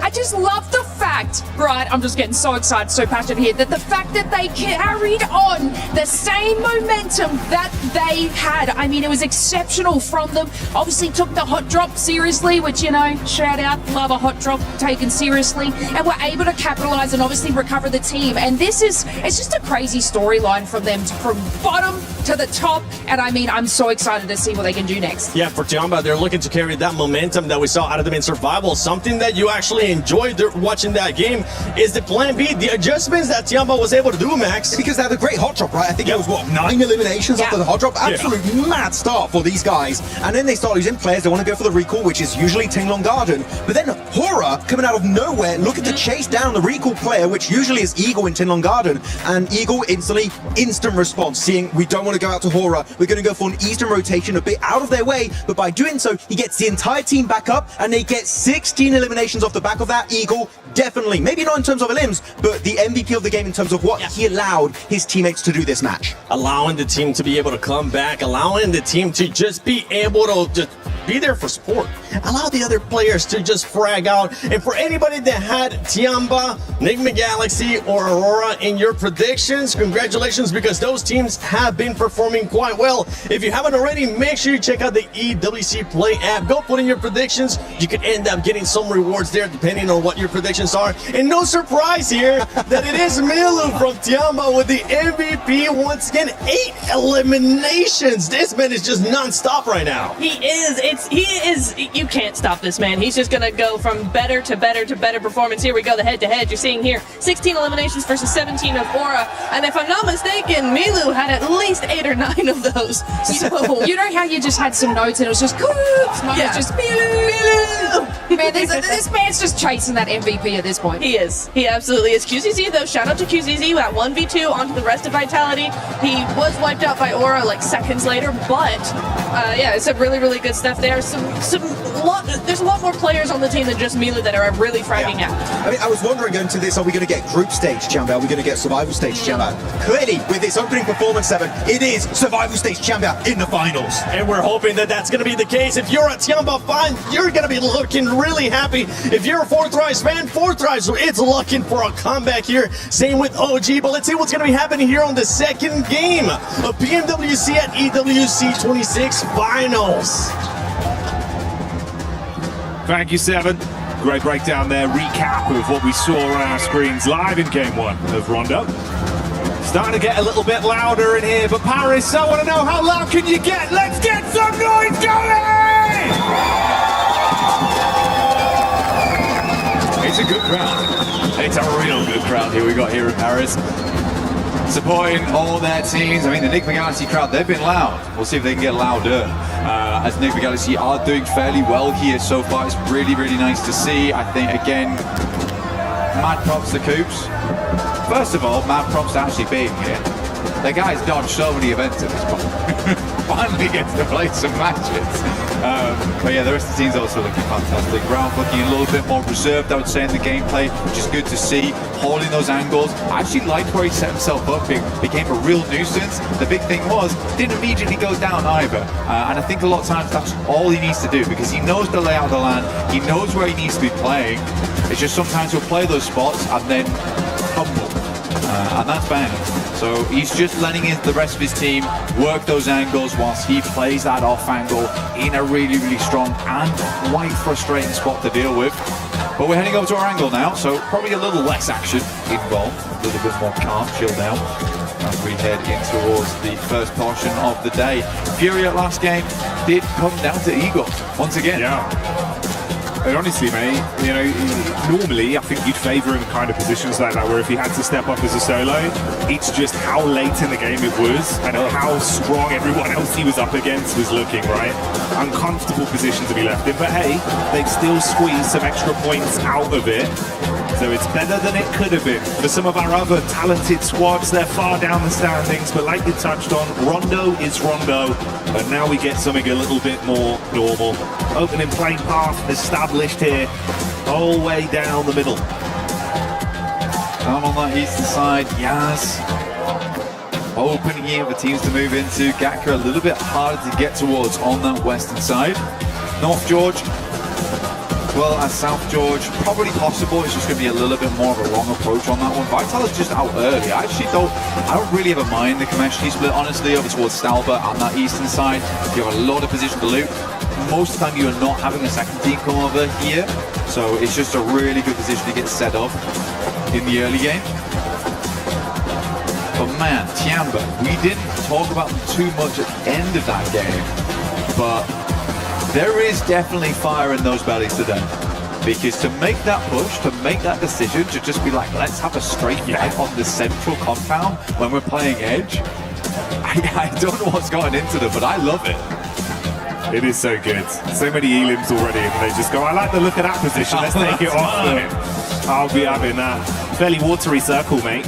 I just love the fact, right? I'm just getting so excited, so passionate here, that the fact that they carried on the same momentum that they had. I mean, it was exceptional from them. Obviously took the hot drop seriously, which, shout out, love a hot drop taken seriously, and were able to capitalize and obviously recover the team. And it's just a crazy storyline from them from bottom to the top. And I mean, I'm so excited to see what they can do next. Yeah, for Tiamba, they're looking to carry that momentum that we saw out of them in survival, something that you actually enjoyed watching that game is the plan B, the adjustments that Tiamba was able to do, Max. Because they had a great hot drop, right? I think it was, 9 eliminations after the hot drop? Absolute mad start for these guys. And then they start losing players. They want to go for the recall, which is usually Tinglong Garden. But then Hora, coming out of nowhere, looking to chase down the recall player, which usually is Eagle in Tinglong Garden. And Eagle instantly, instant response, seeing we don't want to go out to Hora. We're going to go for an Eastern rotation, a bit out of their way. But by doing so, he gets the entire team back up, and they get 16 eliminations off the back of that. Eagle, definitely, maybe not in terms of elims, but the MVP of the game in terms of what he allowed his teammates to do this match. Allowing the team to be able to come back, allowing the team to just be able to just be there for sport. Allow the other players to just frag out. And for anybody that had Tiamba, Enigma Galaxy, or Aurora in your predictions, congratulations, because those teams have been performing quite well. If you haven't already, make sure you check out the EWC Play app. Go put in your predictions. You could end up getting some rewards there depending on what your predictions are. And no surprise here that it is Milu from Tiamba with the MVP once again. 8 eliminations. This man is just non-stop right now. He is. You can't stop this man. He's just gonna go from better to better to better performance. Here we go, the head-to-head. You're seeing here 16 eliminations versus 17 of Aura. And if I'm not mistaken, Milu had at least 8 or 9 of those. So You know how you just had some notes and it was just just Milu. Man, this man's just chasing that MVP at this point. He is. He absolutely is. QZZ though, shout out to QZZ, that 1v2 onto the rest of Vitality. He was wiped out by Aura like seconds later, but yeah, it's some really, really good stuff there. There's a lot more players on the team than just Milu that are really fragging out. I mean, I was wondering going to this, are we going to get group stage Champion? Are we going to get survival stage Champion? Clearly, with this opening performance 7, it is survival stage Champion in the finals. And we're hoping that that's going to be the case. If you're a Tiamba fan, you're going to be looking really happy. If you're a Fourth Rise fan, Fourth Rise is looking for a comeback here. Same with OG, but let's see what's going to be happening here on the second game of PMWC at EWC 26 Finals. Thank you, Seven. Great breakdown there, recap of what we saw on our screens live in Game 1 of Rondo. Starting to get a little bit louder in here, but Paris, I want to know, how loud can you get? Let's get some noise going! It's a good crowd. It's a real good crowd here we got here in Paris. Supporting all their teams. I mean, the Enigma Galaxy crowd, they've been loud. We'll see if they can get louder. As Enigma Galaxy are doing fairly well here so far. It's really, really nice to see. I think, again, mad props to Coops. First of all, mad props to actually being here. The guy's dodged so many events at this point. Finally gets to play some matches. But yeah, the rest of the team's also looking fantastic. Ralph looking a little bit more reserved, I would say, in the gameplay, which is good to see. Holding those angles. I actually liked where he set himself up. Became a real nuisance. The big thing was, didn't immediately go down either. And I think a lot of times that's all he needs to do, because he knows the layout of the land. He knows where he needs to be playing. It's just sometimes he'll play those spots and then humble. And that's bang. So he's just letting the rest of his team work those angles whilst he plays that off angle in a really, really strong and quite frustrating spot to deal with. But we're heading over to our angle now, so probably a little less action involved, a little bit more calm, chilled out as we head in towards the first portion of the day. Fury at last game did come down to Eagle once again. Yeah. And honestly, mate, you know, normally I think you'd favour him in kind of positions like that, where if he had to step up as a solo, it's just how late in the game it was and how strong everyone else he was up against was looking, right? Uncomfortable position to be left in, but hey, they've still squeezed some extra points out of it. So it's better than it could have been. For some of our other talented squads, they're far down the standings, but like you touched on, Rondo is Rondo, and now we get something a little bit more normal. Opening playing path established here, all the way down the middle. Down on that eastern side, Yaz. Opening here for teams to move into. Gakra a little bit harder to get towards on that western side. North George, well as South George, probably possible. It's just going to be a little bit more of a long approach on that one. Vital is just out early. I don't really ever mind the Kameshki split, honestly, over towards Stalbert on that eastern side. You have a lot of position to loot. Most of the time you are not having a second team come over here, so it's just a really good position to get set up in the early game. But man, Tiamba, we didn't talk about them too much at the end of that game, but there is definitely fire in those bellies today. because to make that push, to make that decision, to just be like, let's have a straight fight on the central compound when we're playing Edge, I don't know what's gotten into them, but I love it. It is so good. So many elims already, and they just go, I like the look of that position, let's take it off them. I'll be having that. Fairly watery circle, mate.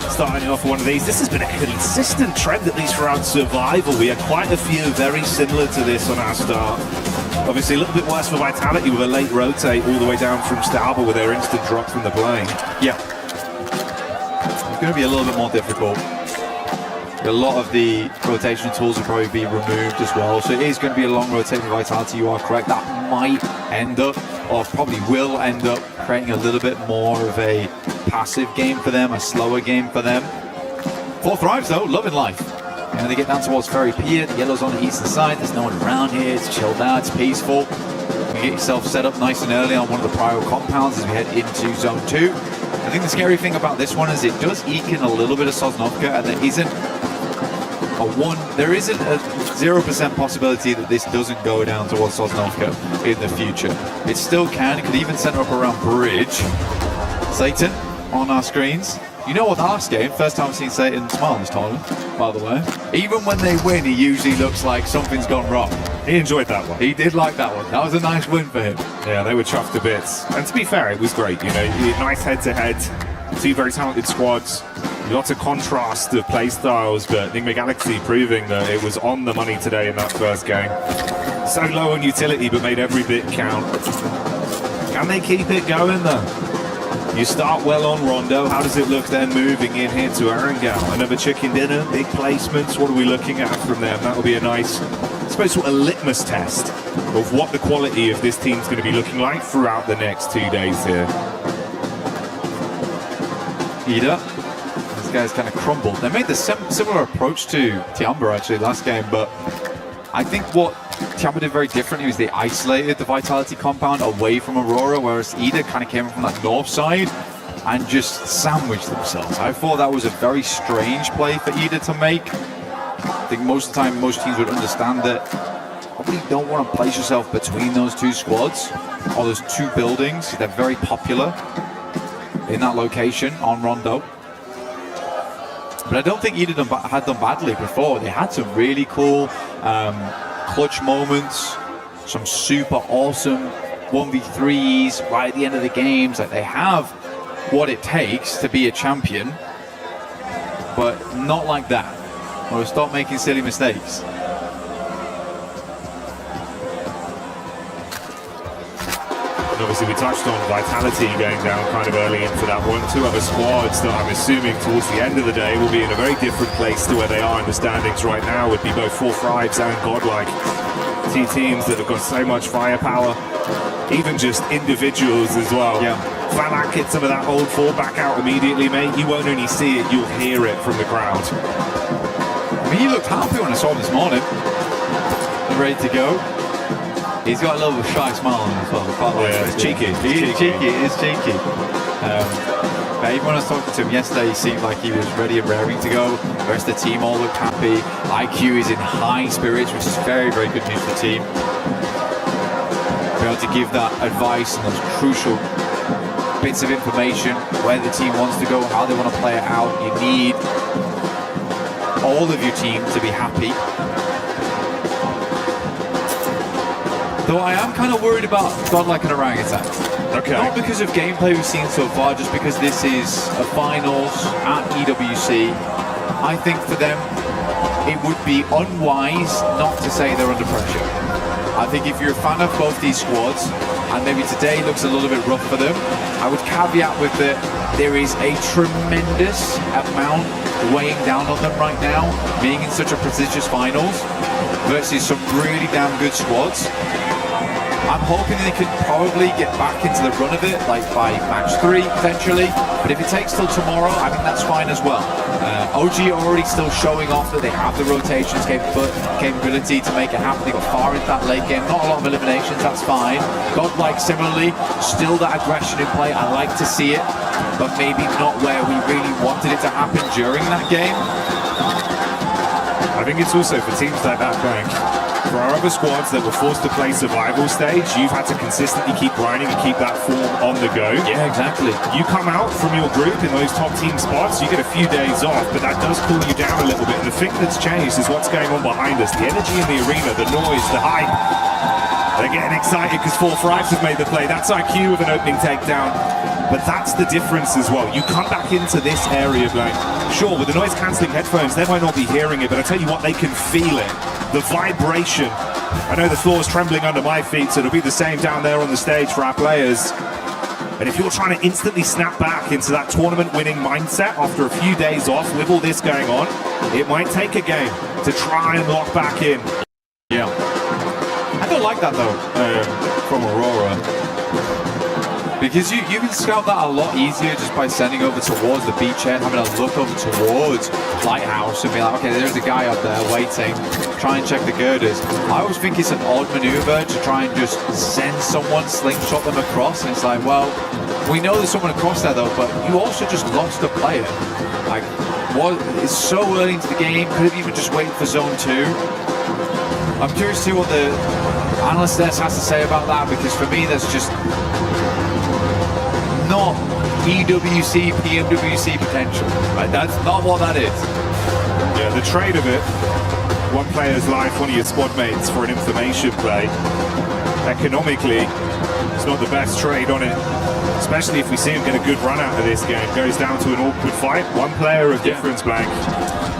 Starting off one of these. This has been a consistent trend, at least throughout Survival. We had quite a few very similar to this on our start. Obviously a little bit worse for Vitality with a late rotate all the way down from Stauber with their instant drop from the plane. Yeah. It's going to be a little bit more difficult. A lot of the rotational tools will probably be removed as well, so it is going to be a long rotating Vitality, you are correct. That might end up, or probably will end up, creating a little bit more of a passive game for them, a slower game for them. 4 Thrives though, loving life. And they get down towards Ferry Pier, the yellow's on the eastern side, there's no one around here, it's chilled out, it's peaceful. You get yourself set up nice and early on one of the prior compounds as we head into Zone 2. I think the scary thing about this one is it does eke in a little bit of Sosnovka, and there isn't a 0% possibility that this doesn't go down towards Sosnovka in the future. It still can, it could even center up around Bridge. Satan on our screens. You know what, the last game, first time I've seen Satan smile this tournament, by the way. Even when they win, he usually looks like something's gone wrong. He enjoyed that one. He did like that one. That was a nice win for him. Yeah, they were chuffed to bits. And to be fair, it was great. You know, nice head-to-head. 2 very talented squads. Lots of contrast of play styles, but Enigma Galaxy proving that it was on the money today in that first game. So low on utility, but made every bit count. Can they keep it going though? You start well on Rondo. How does it look then moving in here to Erangel? Another chicken dinner, big placements. What are we looking at from them? That will be a nice, I suppose, sort of litmus test of what the quality of this team's going to be looking like throughout the next 2 days here. Ida. These guys kind of crumbled. They made the similar approach to Tiamba actually last game, but I think what Tiamba did very differently was they isolated the Vitality compound away from Aurora, whereas Ida kind of came from that north side and just sandwiched themselves. I thought that was a very strange play for Ida to make. I think most of the time most teams would understand that probably don't want to place yourself between those 2 squads or those 2 buildings. They're very popular in that location on Rondo. But I don't think Ida had done badly before. They had some really cool clutch moments, some super awesome 1v3s right at the end of the games. Like, they have what it takes to be a champion, but not like that. Or stop making silly mistakes. And obviously we touched on Vitality going down kind of early into that one. 2 other squads that I'm assuming towards the end of the day will be in a very different place to where they are in the standings right now, would be both 4 Thrives and Godlike. 2 teams that have got so much firepower, even just individuals as well. Yeah. Falak hit some of that old 4 back out immediately, mate. You won't only see it, you'll hear it from the crowd. I mean, he looked happy when I saw him this morning. Ready to go. He's got a little shy smile on him as well. Yeah, it's cheeky. He is cheeky. It is cheeky. But even when I was talking to him yesterday, he seemed like he was ready and raring to go. The rest of the team all looked happy. IQ is in high spirits, which is very, very good news for the team. Be able to give that advice and those crucial bits of information, where the team wants to go, how they want to play it out. You need all of your team to be happy. Though I am kind of worried about Godlike and Orangutan. Okay. Not because of gameplay we've seen so far, just because this is a finals at EWC. I think for them, it would be unwise not to say they're under pressure. I think if you're a fan of both these squads, and maybe today looks a little bit rough for them, I would caveat with that there is a tremendous amount weighing down on them right now, being in such a prestigious finals versus some really damn good squads. I'm hoping they could probably get back into the run of it, like by match 3 potentially. But if it takes till tomorrow, I think that's fine as well. OG are already still showing off that they have the rotations capability to make it happen. They got far into that late game. Not a lot of eliminations, that's fine. Godlike similarly, still that aggression in play. I like to see it, but maybe not where we really wanted it to happen during that game. I think it's also for teams like that, Frank. For our other squads that were forced to play survival stage, you've had to consistently keep grinding and keep that form on the go. Yeah, exactly. You come out from your group in those top team spots, you get a few days off, but that does cool you down a little bit. And the thing that's changed is what's going on behind us. The energy in the arena, the noise, the hype. They're getting excited because 4 Thrives have made the play. That's IQ with an opening takedown. But that's the difference as well. You come back into this area, Blank. Sure, with the noise-cancelling headphones, they might not be hearing it, but I tell you what, they can feel it. The vibration. I know the floor is trembling under my feet, so it'll be the same down there on the stage for our players. And if you're trying to instantly snap back into that tournament-winning mindset after a few days off with all this going on, it might take a game to try and lock back in. Yeah. I don't like that, though, from Aurora. Because you can scout that a lot easier just by sending over towards the beachhead, having a look over towards Lighthouse and be like, okay, there's a guy up there waiting, try and check the girders. I always think it's an odd maneuver to try and just send someone, slingshot them across, and it's like, well, we know there's someone across there though, but you also just lost a player. Like, it's so early into the game, could have even just waited for zone 2. I'm curious to see what the analyst desk has to say about that, because for me, that's just not EWC, PMWC potential. Right? That's not what that is. Yeah, the trade of it, one player's life, one of your squad mates for an information play, economically, it's not the best trade on it. Especially if we see him get a good run out of this game. Goes down to an awkward fight. One player of difference, Blank.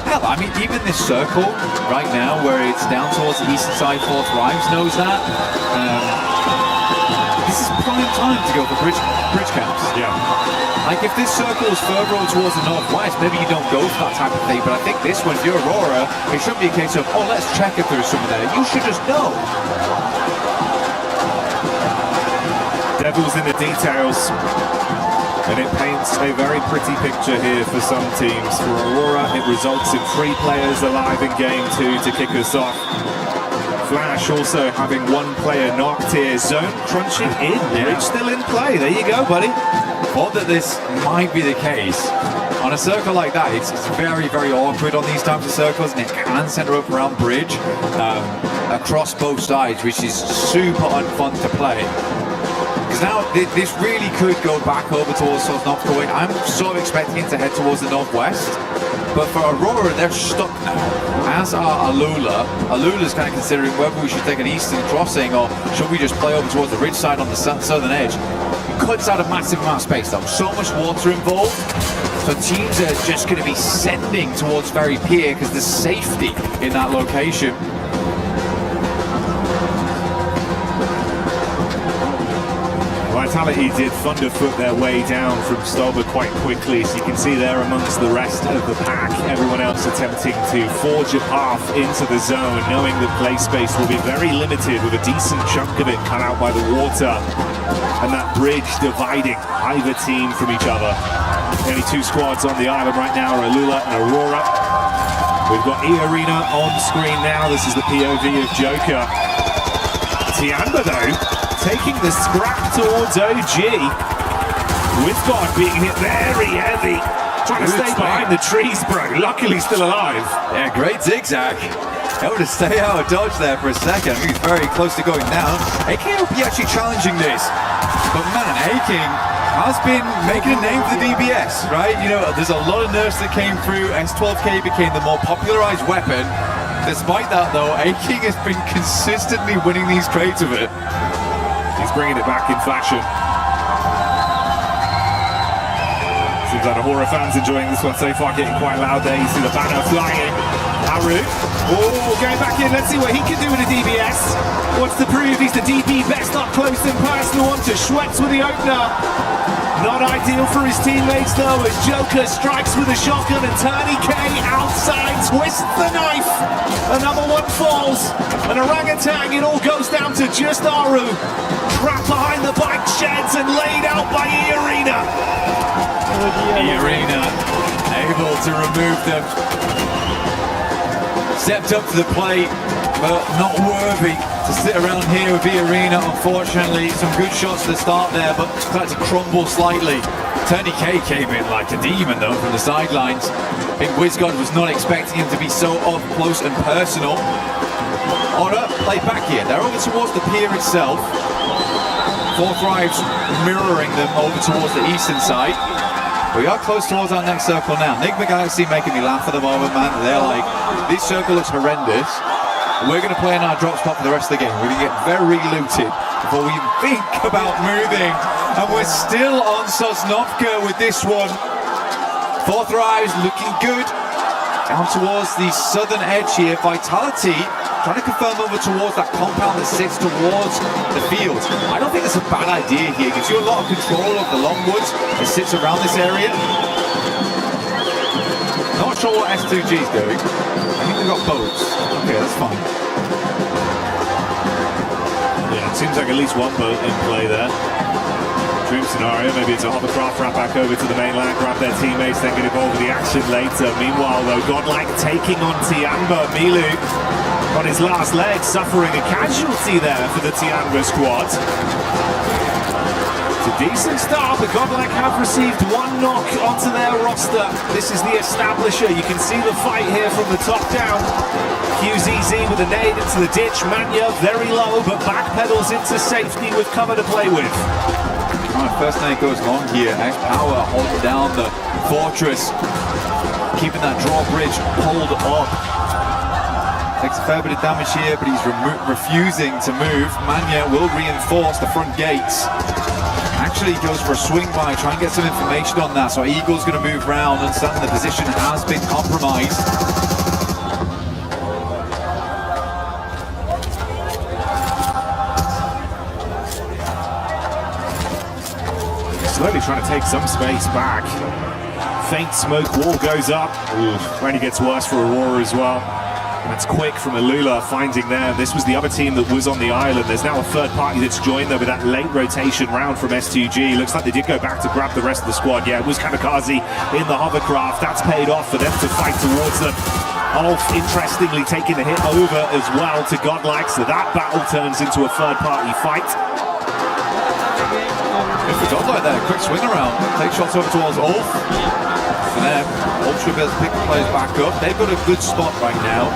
Hell, I mean, even this circle right now, where it's down towards the eastern side, 4 Thrives knows that. This is prime time to go for bridge camps. Yeah. Like, if this circle is further over towards the northwest, maybe you don't go for that type of thing. But I think this one, if you're Aurora, it shouldn't be a case of, oh, let's check if there's someone there. You should just know. Devil's in the details. And it paints a very pretty picture here for some teams. For Aurora, it results in 3 players alive in game 2 to kick us off. Flash also having 1 player knocked here. Zone crunching in. Bridge still in play. There you go, buddy. Thought that this might be the case. On a circle like that, it's very, very awkward on these types of circles, and it can center up around bridge across both sides, which is super unfun to play. Because now this really could go back over towards North Korea. I'm sort of expecting it to head towards the northwest. But for Aurora, they're stuck now. As are Alula. Alula's kind of considering whether we should take an eastern crossing or should we just play over towards the ridge side on the southern edge. It cuts out a massive amount of space though. So much water involved. So teams are just going to be sending towards Ferry Pier because there's safety in that location. Vitality did thunderfoot their way down from Stober quite quickly, so you can see there amongst the rest of the pack, everyone else attempting to forge a path into the zone, knowing that play space will be very limited with a decent chunk of it cut out by the water and that bridge dividing either team from each other. Only 2 squads on the island right now are Alula and Aurora. We've got E-Arena on screen now. This is the POV of Joker. Tiamba though, taking the scrap towards OG. With God being hit very heavy. Trying to stay behind the trees, bro. Luckily still alive. Yeah, great zigzag. Able to stay out of dodge there for a second. He's very close to going down. Aking will be actually challenging this. But man, Aking has been making a name for the DBS, right? You know, there's a lot of nerfs that came through. S12K became the more popularized weapon. Despite that, though, Aking has been consistently winning these trades of it. He's bringing it back in fashion. Seems like the horror fans enjoying this one so far, getting quite loud there. You see the banner flying. Haru. Oh, going back in. Let's see what he can do with a DBS. Wants to prove he's the DP best up close and personal. On to Schwetz with the opener. Not ideal for his teammates though, as Joker strikes with a shotgun and Tiny K outside twists the knife. Another one falls. An orangutan, it all goes down to just Aru. Trapped behind the bike sheds and laid out by E-Arena. E-Arena able to remove them. Stepped up to the plate, but not worthy to sit around here with E-Arena. Unfortunately, some good shots to the start there, but started to crumble slightly. Tony K came in like a demon though from the sidelines. I think WizGod was not expecting him to be so up close and personal. Oda played back here. They're over towards the pier itself. Four Thrives mirroring them over towards the eastern side. We are close towards our next circle now. Enigma Galaxy making me laugh at the moment, man. They're like, this circle looks horrendous. We're going to play in our drop spot for the rest of the game. We're going to get very looted before we even think about moving. And we're still on Sosnovka with this one. Four Thrives looking good. Down towards the southern edge here. Vitality trying to confirm over towards that compound that sits towards the field. I don't think that's a bad idea here. It gives you a lot of control of the Longwoods that sits around this area. Not sure what S2G is doing. I think they've got boats. Okay, that's fine. Yeah, it seems like at least one boat in play there. Dream scenario, maybe it's a hovercraft wrap back over to the mainland, grab their teammates, then get involved with the action later. Meanwhile, though, Godlike taking on Tiamba. Milu on his last leg, suffering a casualty there for the Tiamba squad. It's a decent start, but Godlike have received one knock onto their roster. This is the Establisher. You can see the fight here from the top down. QZZ with a nade into the ditch. Manya very low, but backpedals into safety with cover to play with. Alright, first nade goes long here. X-Power holding down the fortress, keeping that drawbridge pulled up. Takes a fair bit of damage here, but he's refusing to move. Manya will reinforce the front gates. Actually goes for a swing by, try and get some information on that. So Eagle's going to move round, understand the position has been compromised. Slowly trying to take some space back. Faint smoke wall goes up. Only gets worse for Aurora as well. And that's quick from Alula finding them. This was the other team that was on the island. There's now a third party that's joined though with that late rotation round from S2G. Looks like they did go back to grab the rest of the squad. Yeah, it was Kamikaze in the hovercraft. That's paid off for them to fight towards them. Ulf, interestingly, taking the hit over as well to Godlike. So that battle turns into a third party fight. Good for Godlike there, quick swing around. Take shots over towards Ulf. For them, Ulf should be able to pick the players back up. They've got a good spot right now.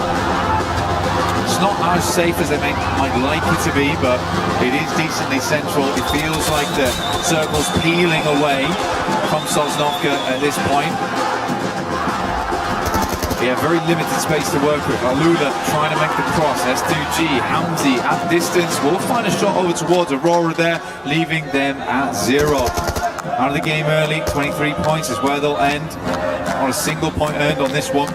It's not as safe as they might like it to be, but it is decently central. It feels like the circle's peeling away from Sosnovka at this point. Yeah, very limited space to work with. Alula trying to make the cross. S2G, Hamzi at distance. Will find a shot over towards Aurora there, leaving them at 0. Out of the game early, 23 points is where they'll end. Not a single point earned on this one.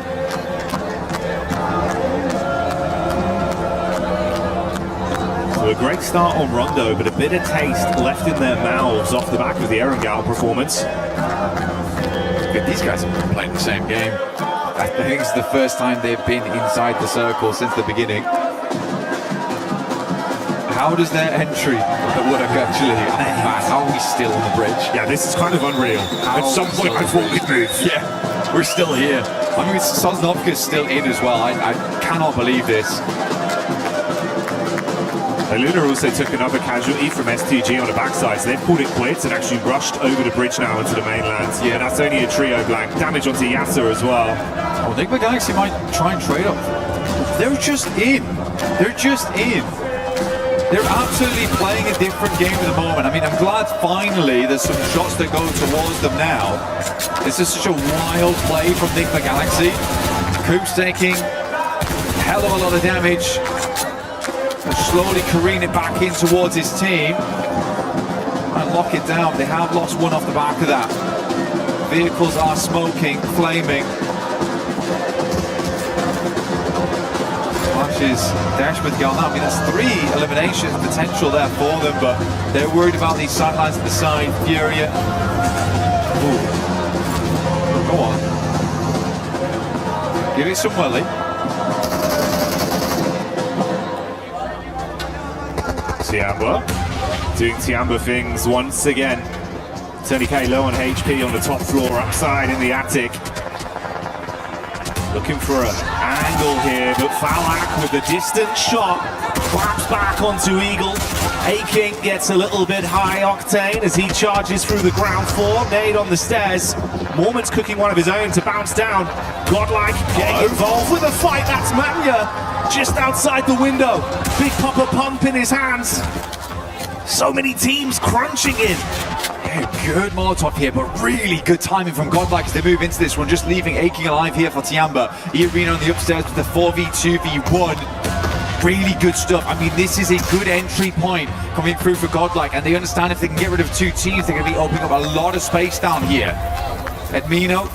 So a great start on Rondo, but a bit of taste left in their mouths off the back of the Erangel performance. These guys have been playing the same game. I think it's the first time they've been inside the circle since the beginning. How does their entry work actually? Man, how are we still on the bridge? Yeah, this is kind of unreal. At some point I thought we'd move. Yeah, we're still here. I mean, Sosnovka's still in as well. I cannot believe this. Aluna also took another casualty from S2G on the backside, so they've called it quits and actually rushed over the bridge now into the mainland. Yeah, and that's only a trio blank. Damage onto Yasser as well. Oh, Enigma Galaxy might try and trade up. They're just in. They're just in. They're absolutely playing a different game at the moment. I mean, I'm glad finally there's some shots that go towards them now. This is such a wild play from Enigma Galaxy. Coop's taking a hell of a lot of damage. Slowly careen it back in towards his team and lock it down. They have lost one off the back of that. Vehicles are smoking, flaming. Flashes dash with Gal. I mean, that's 3 eliminations potential there for them, but they're worried about these sidelines at the side. Furia. Ooh. Go on. Give it some welly. Tiamba doing Tiamba things once again. Tony K low on HP on the top floor, upside in the attic. Looking for an angle here, but Falak with the distant shot claps back onto Eagle. Aking gets a little bit high octane as he charges through the ground floor. Nade on the stairs. Mormon's cooking one of his own to bounce down. Godlike getting involved with a fight. That's Manya just outside the window. Big Papa Pump in his hands. So many teams crunching in. Good Molotov here, but really good timing from Godlike as they move into this one, just leaving Aking alive here for Tiamba. Irina on the upstairs with the 4v2v1. Really good stuff. I mean, this is a good entry point coming through for Godlike, and they understand if they can get rid of two teams, they're going to be opening up a lot of space down here. Edmino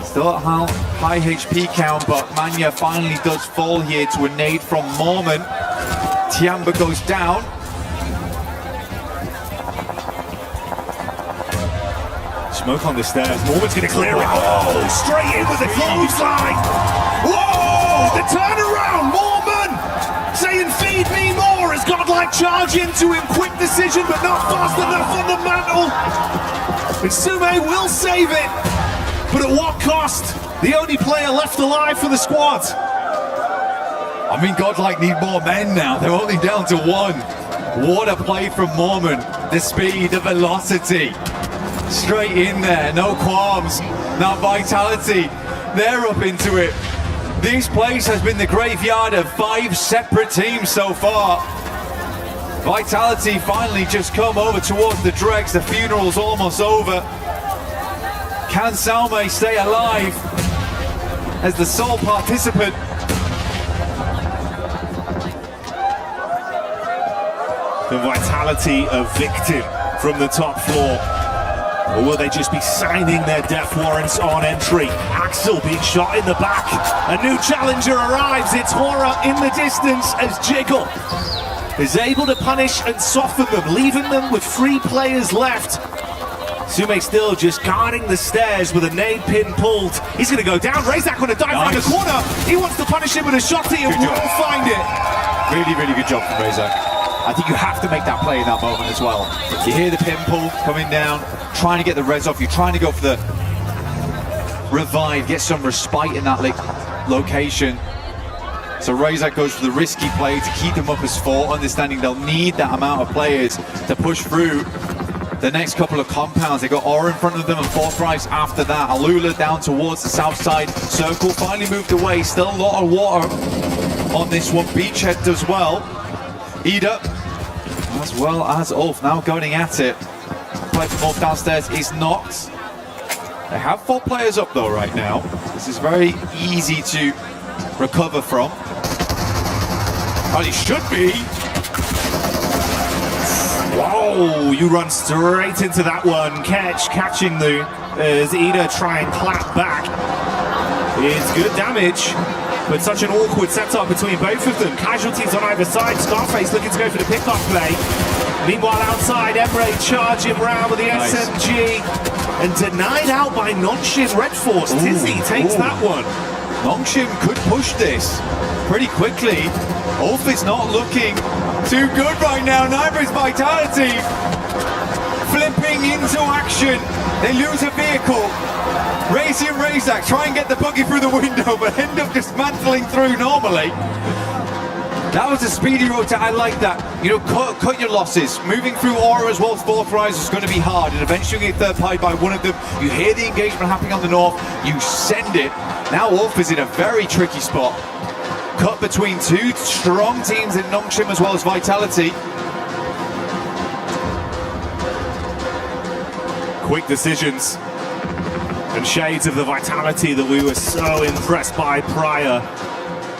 still at high HP count, but Manya finally does fall here to a nade from Mormon. Tiamba goes down. Smoke on the stairs. Mormon's going to clear it. Oh, straight in with a clothesline. Whoa, the turnaround. Mormon saying feed me more as Godlike charge into him. Quick decision, but not fast enough on the mantle. And Sume will save it. But at what cost? The only player left alive for the squad. I mean, Godlike need more men now. They're only down to one. What a play from Mormon. The speed, the velocity. Straight in there, no qualms. Now Vitality, they're up into it. This place has been the graveyard of 5 separate teams so far. Vitality finally just come over towards the dregs. The funeral's almost over. Can Salme stay alive as the sole participant? The Vitality a victim from the top floor. Or will they just be signing their death warrants on entry? Axel being shot in the back. A new challenger arrives. It's Hora in the distance as Jiggle is able to punish and soften them, leaving them with 3 players left. Sume still just guarding the stairs with a nade pin pulled. He's going to go down. Razak on a dive around the corner. He wants to punish him with a shotty and will find it. Really, really good job from Razak. I think you have to make that play in that moment as well. You hear the pin pull coming down, trying to get the res off. You're trying to go for the revive, get some respite in that location. So Razak goes for the risky play to keep them up as 4, understanding they'll need that amount of players to push through the next couple of compounds. They got Aura in front of them and 4 thrives after that. Alula down towards the south side circle, finally moved away. Still a lot of water on this one. Beachhead does well. Ida, as well as Ulf, now going at it. Play from Ulf downstairs is knocked. They have 4 players up though right now. This is very easy to recover from. Well, it should be. Whoa, you run straight into that one. Catching the as Ida try and clap back. It's good damage. But such an awkward setup between both of them. Casualties on either side. Scarface looking to go for the pickoff play. Meanwhile, outside, Emre charging round with the SMG. And denied out by Nongshim Red Force. Tizzy takes that one. Nongshim could push this pretty quickly. Ulf is not looking too good right now. Neither is Vitality. Flipping into action. They lose a vehicle. Razy and Razak try and get the buggy through the window, but end up dismantling through normally. That was a speedy rotate. I like that. You know, cut your losses. Moving through Aura as well as 4 thrives is going to be hard, and eventually you get third party by one of them. You hear the engagement happening on the north, you send it. Now Wolf is in a very tricky spot. Cut between 2 strong teams in Nongshim as well as Vitality. Quick decisions. And shades of the Vitality that we were so impressed by prior.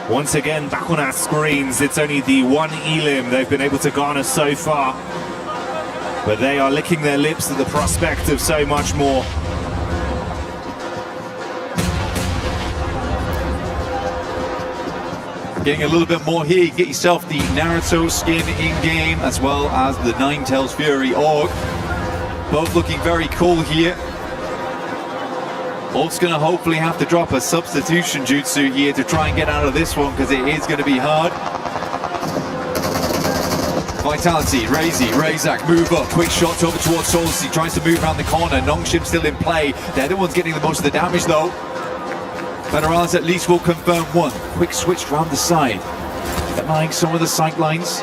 Once again, back on our screens, it's only the 1 elim they've been able to garner so far. But they are licking their lips at the prospect of so much more. Getting a little bit more here, you get yourself the Naruto skin in-game, as well as the Ninetales Fury Orc. Both looking very cool here. Ulf's going to hopefully have to drop a substitution jutsu here to try and get out of this one, because it is going to be hard. Vitality, Razy, Razak move up, quick shot over towards Souls. He tries to move around the corner. Nongshim still in play. They're the ones getting the most of the damage though. Federales at least will confirm one. Quick switch round the side, denying some of the sight lines.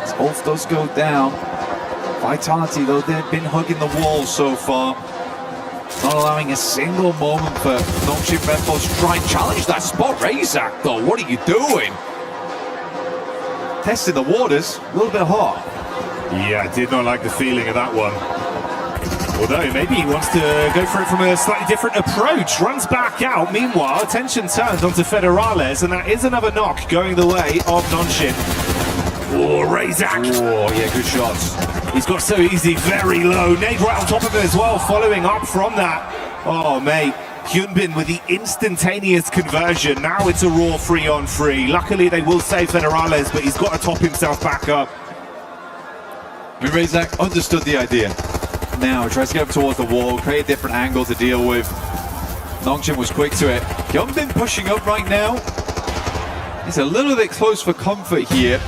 As Ulf does go down. Vitality, though, they've been hugging the wall so far. Not allowing a single moment for Nongshim Red Force to try and challenge that spot. Razak, though, what are you doing? Testing the waters, a little bit hot. Yeah, I did not like the feeling of that one. Although maybe he wants to go for it from a slightly different approach. Runs back out. Meanwhile, attention turns onto Federales, and that is another knock going the way of Nongshim. Oh, Razak. Oh, yeah, good shots. He's got so easy, very low. Nade right on top of it as well, following up from that. Oh, mate. Hyunbin with the instantaneous conversion. Now it's a raw 3-on-3. Luckily, they will save Federales, but he's got to top himself back up. I mean, Razak understood the idea. Now, tries to get up towards the wall, create a different angle to deal with. Nongshim was quick to it. Hyunbin pushing up right now. He's a little bit close for comfort here.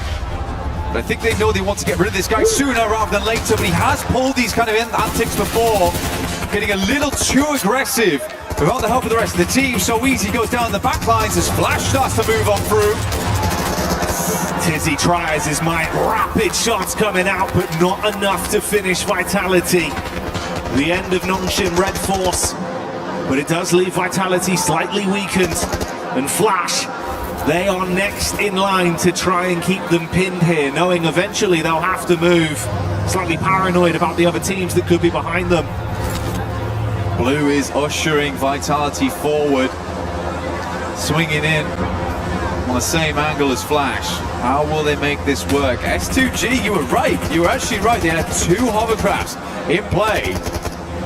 But I think they know they want to get rid of this guy sooner rather than later, but he has pulled these kind of antics before, getting a little too aggressive without the help of the rest of the team. So easy goes down the back lines as Flash starts to move on through. Tizzy tries his might, rapid shots coming out, but not enough to finish Vitality. The end of Nongshim Red Force, but it does leave Vitality slightly weakened, and Flash, they are next in line to try and keep them pinned here, knowing eventually they'll have to move. Slightly paranoid about the other teams that could be behind them. Blue is ushering Vitality forward, swinging in on the same angle as Flash. How will they make this work? S2G, you were right. You were actually right. They had two hovercrafts in play.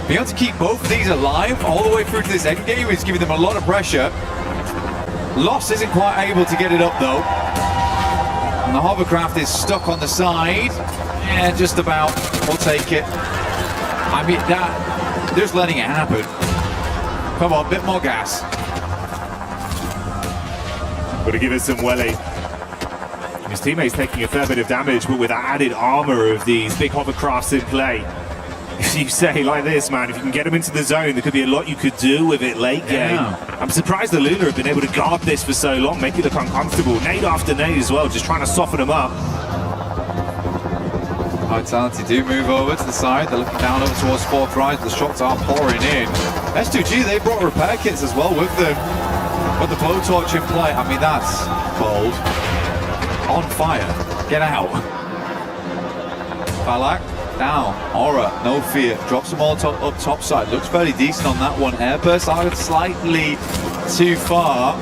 Being able to keep both of these alive all the way through to this endgame is giving them a lot of pressure. Lost isn't quite able to get it up though. And the hovercraft is stuck on the side. Yeah, just about. We'll take it. I mean, that, just letting it happen. Come on, bit more gas. Got to give it some welly. His teammate's taking a fair bit of damage, but with that added armor of these big hovercrafts in play. If you say like this, man, if you can get him into the zone, there could be a lot you could do with it late game. I'm surprised the Luna have been able to guard this for so long, make it look uncomfortable. Nade after nade as well, just trying to soften them up. Vitality do move over to the side. They're looking down over towards fourth right. The shots are pouring in. S2G, they brought repair kits as well with them. But the blowtorch in play, I mean, that's bold. On fire. Get out. Balak. Down, Aura, no fear, drops them all up top side, looks fairly decent on that one. Airburst are slightly too far.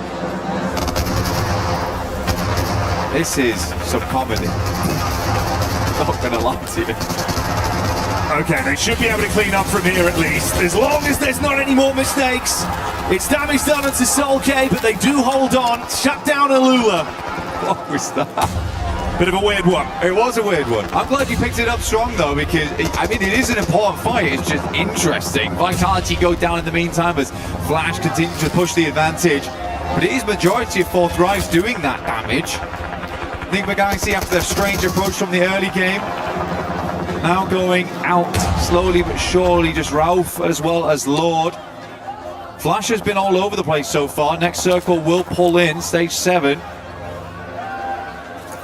This is some comedy. Not gonna lie to you. Okay, they should be able to clean up from here at least, as long as there's not any more mistakes. It's damage done to Soul K, but they do hold on, shut down Alula. What was that? Bit of a weird one. It was a weird one. I'm glad you picked it up strong though, because I mean, it is an important fight. It's just interesting. Vitality go down in the meantime as Flash continues to push the advantage, but it is majority of fourth rise doing that damage. I think we're going to see after the strange approach from the early game, now going out slowly but surely, just Ralph as well as Lord. Flash has been all over the place so far. Next circle will pull in stage 7.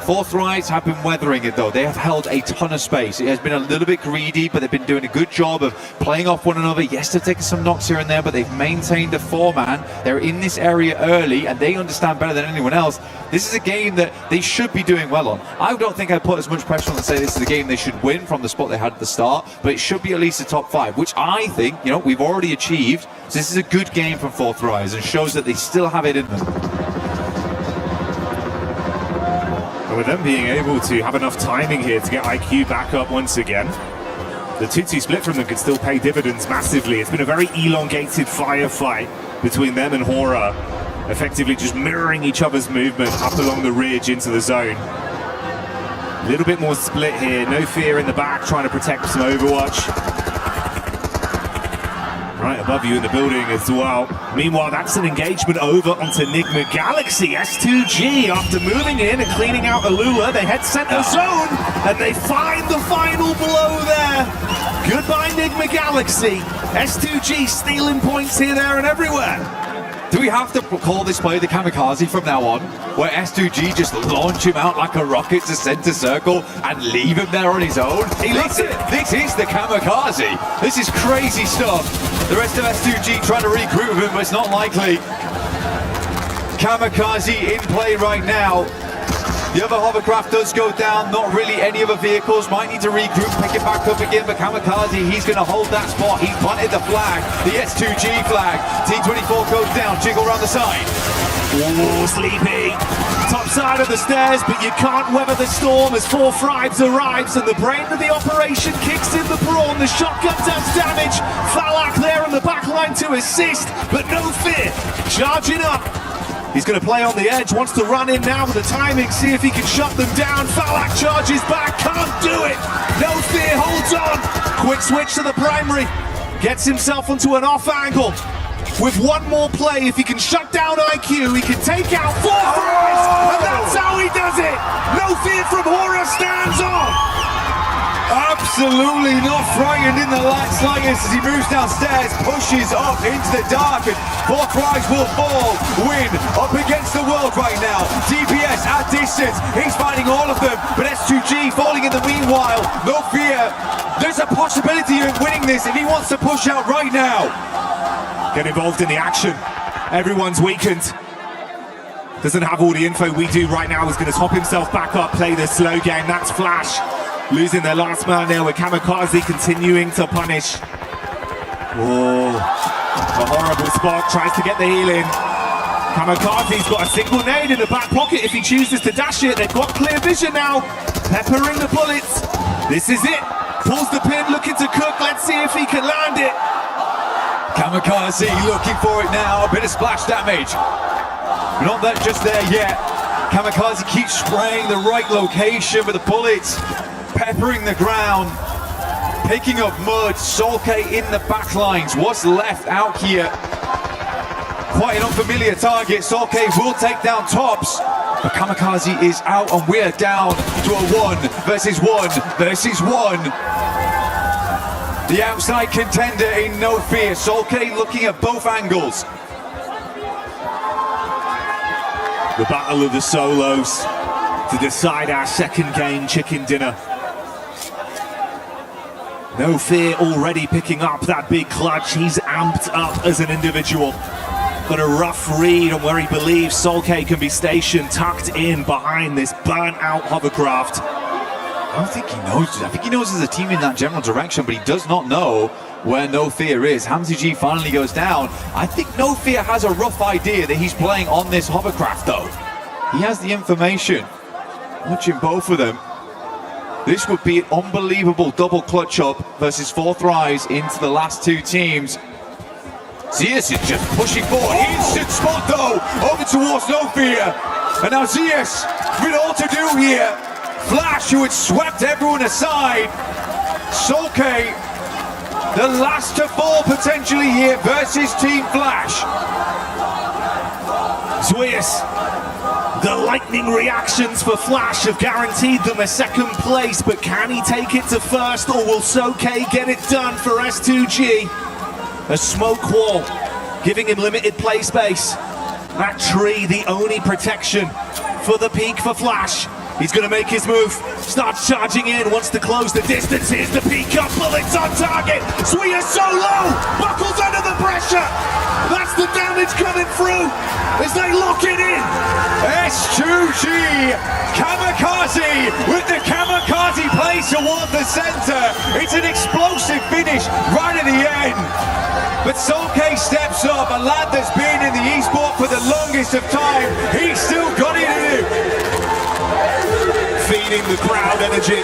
Fourth Rise have been weathering it though. They have held a ton of space. It has been a little bit greedy, but they've been doing a good job of playing off one another. Yes, they've taken some knocks here and there, but they've maintained a 4-man. They're in this area early, and they understand better than anyone else. This is a game that they should be doing well on. I don't think I'd put as much pressure on to say this is a game they should win from the spot they had at the start, but it should be at least a top 5, which I think, you know, we've already achieved. So this is a good game from Fourth Rise and shows that they still have it in them. And with them being able to have enough timing here to get IQ back up once again, the 2-2 split from them could still pay dividends massively. It's been a very elongated firefight between them and Hora, effectively just mirroring each other's movement up along the ridge into the zone. A little bit more split here, no fear in the back, trying to protect some Overwatch. Right above you in the building as well. Meanwhile, that's an engagement over onto Enigma Galaxy. S2G, after moving in and cleaning out Alula, they head center zone, and they find the final blow there. Goodbye, Enigma Galaxy. S2G stealing points here, there, and everywhere. Do we have to call this play the kamikaze from now on, where S2G just launch him out like a rocket to center circle and leave him there on his own? This is the kamikaze. This is crazy stuff. The rest of S2G trying to regroup him, but it's not likely. Kamikaze in play right now. The other hovercraft does go down, not really any other vehicles, might need to regroup, pick it back up again, but Kamikaze, he's going to hold that spot. He's planted the flag, the S2G flag. T24 goes down, jiggle around the side. Oh, Sleepy. Top side of the stairs, but you can't weather the storm as 4 Thrives arrives and the brain of the operation kicks in the brawn. The shotgun does damage. Falak there on the back line to assist, but no fear. Charging up. He's going to play on the edge, wants to run in now with the timing, see if he can shut them down. Falak charges back, can't do it. No fear, holds on. Quick switch to the primary. Gets himself onto an off angle. With one more play, if he can shut down IQ, he can take out 4 Thrives. And that's how he does it. No fear from Hora stands on. Absolutely not frightened in the slightest as he moves downstairs, pushes up into the dark, and 4 Thrives will fall. Win up against the world right now. DPS at distance, he's fighting all of them, but S2G falling in the meanwhile. No fear. There's a possibility of winning this if he wants to push out right now. Get involved in the action. Everyone's weakened. Doesn't have all the info we do right now. He's going to top himself back up, play the slow game. That's Flash. Losing their last man there with Kamikaze continuing to punish. Oh, a horrible spot, tries to get the heal in. Kamikaze's got a single nade in the back pocket if he chooses to dash it. They've got clear vision now. Peppering the bullets. This is it. Pulls the pin, looking to cook. Let's see if he can land it. Kamikaze looking for it now. A bit of splash damage. But not that just there yet. Kamikaze keeps spraying the right location with the bullets. Peppering the ground, picking up mud. Solke in the back lines. What's left out here? Quite an unfamiliar target. Solke will take down Tops, but Kamikaze is out and we're down to a 1 versus 1 versus 1. The outside contender in no fear. Solke looking at both angles. The battle of the solos to decide our second game chicken dinner. No fear already picking up that big clutch. He's amped up as an individual. Got a rough read on where he believes Solke can be stationed, tucked in behind this burnt out hovercraft. I don't think he knows. I think he knows there's a team in that general direction, but he does not know where No Fear is. Hamzy G finally goes down. I think No Fear has a rough idea that he's playing on this hovercraft though. He has the information. Watching both of them. This would be an unbelievable double clutch up versus 4 Thrives into the last 2 teams. Zeus is just pushing forward. Instant spot though, over towards No Fear. And now Zeus with all to do here. Flash, who had swept everyone aside. Solke, the last to fall potentially here versus Team Flash. Zeus. The lightning reactions for Flash have guaranteed them a second place, but can he take it to first, or will Soke get it done for S2G? A smoke wall, giving him limited play space. That tree, the only protection for the peak for Flash. He's going to make his move, starts charging in, wants to close the distance. Here's the peak up, bullets on target. Sweet is so low, buckles under the pressure. That's the damage coming through as they lock it in. S2G, Kamikaze with the Kamikaze play towards the center. It's an explosive finish right at the end. But Solke steps up, a lad that's been in the esport for the longest of time. He's still got it in him. Feeding the crowd energy.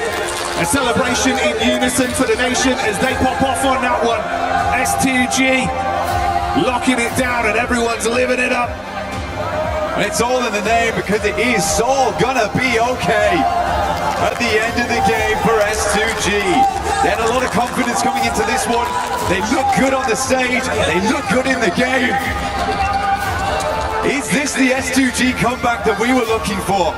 A celebration in unison for the nation as they pop off on that one. S2G locking it down and everyone's living it up. And it's all in the name because it is all gonna be okay at the end of the game for S2G. They had a lot of confidence coming into this one. They look good on the stage, they look good in the game. Is this the S2G comeback that we were looking for?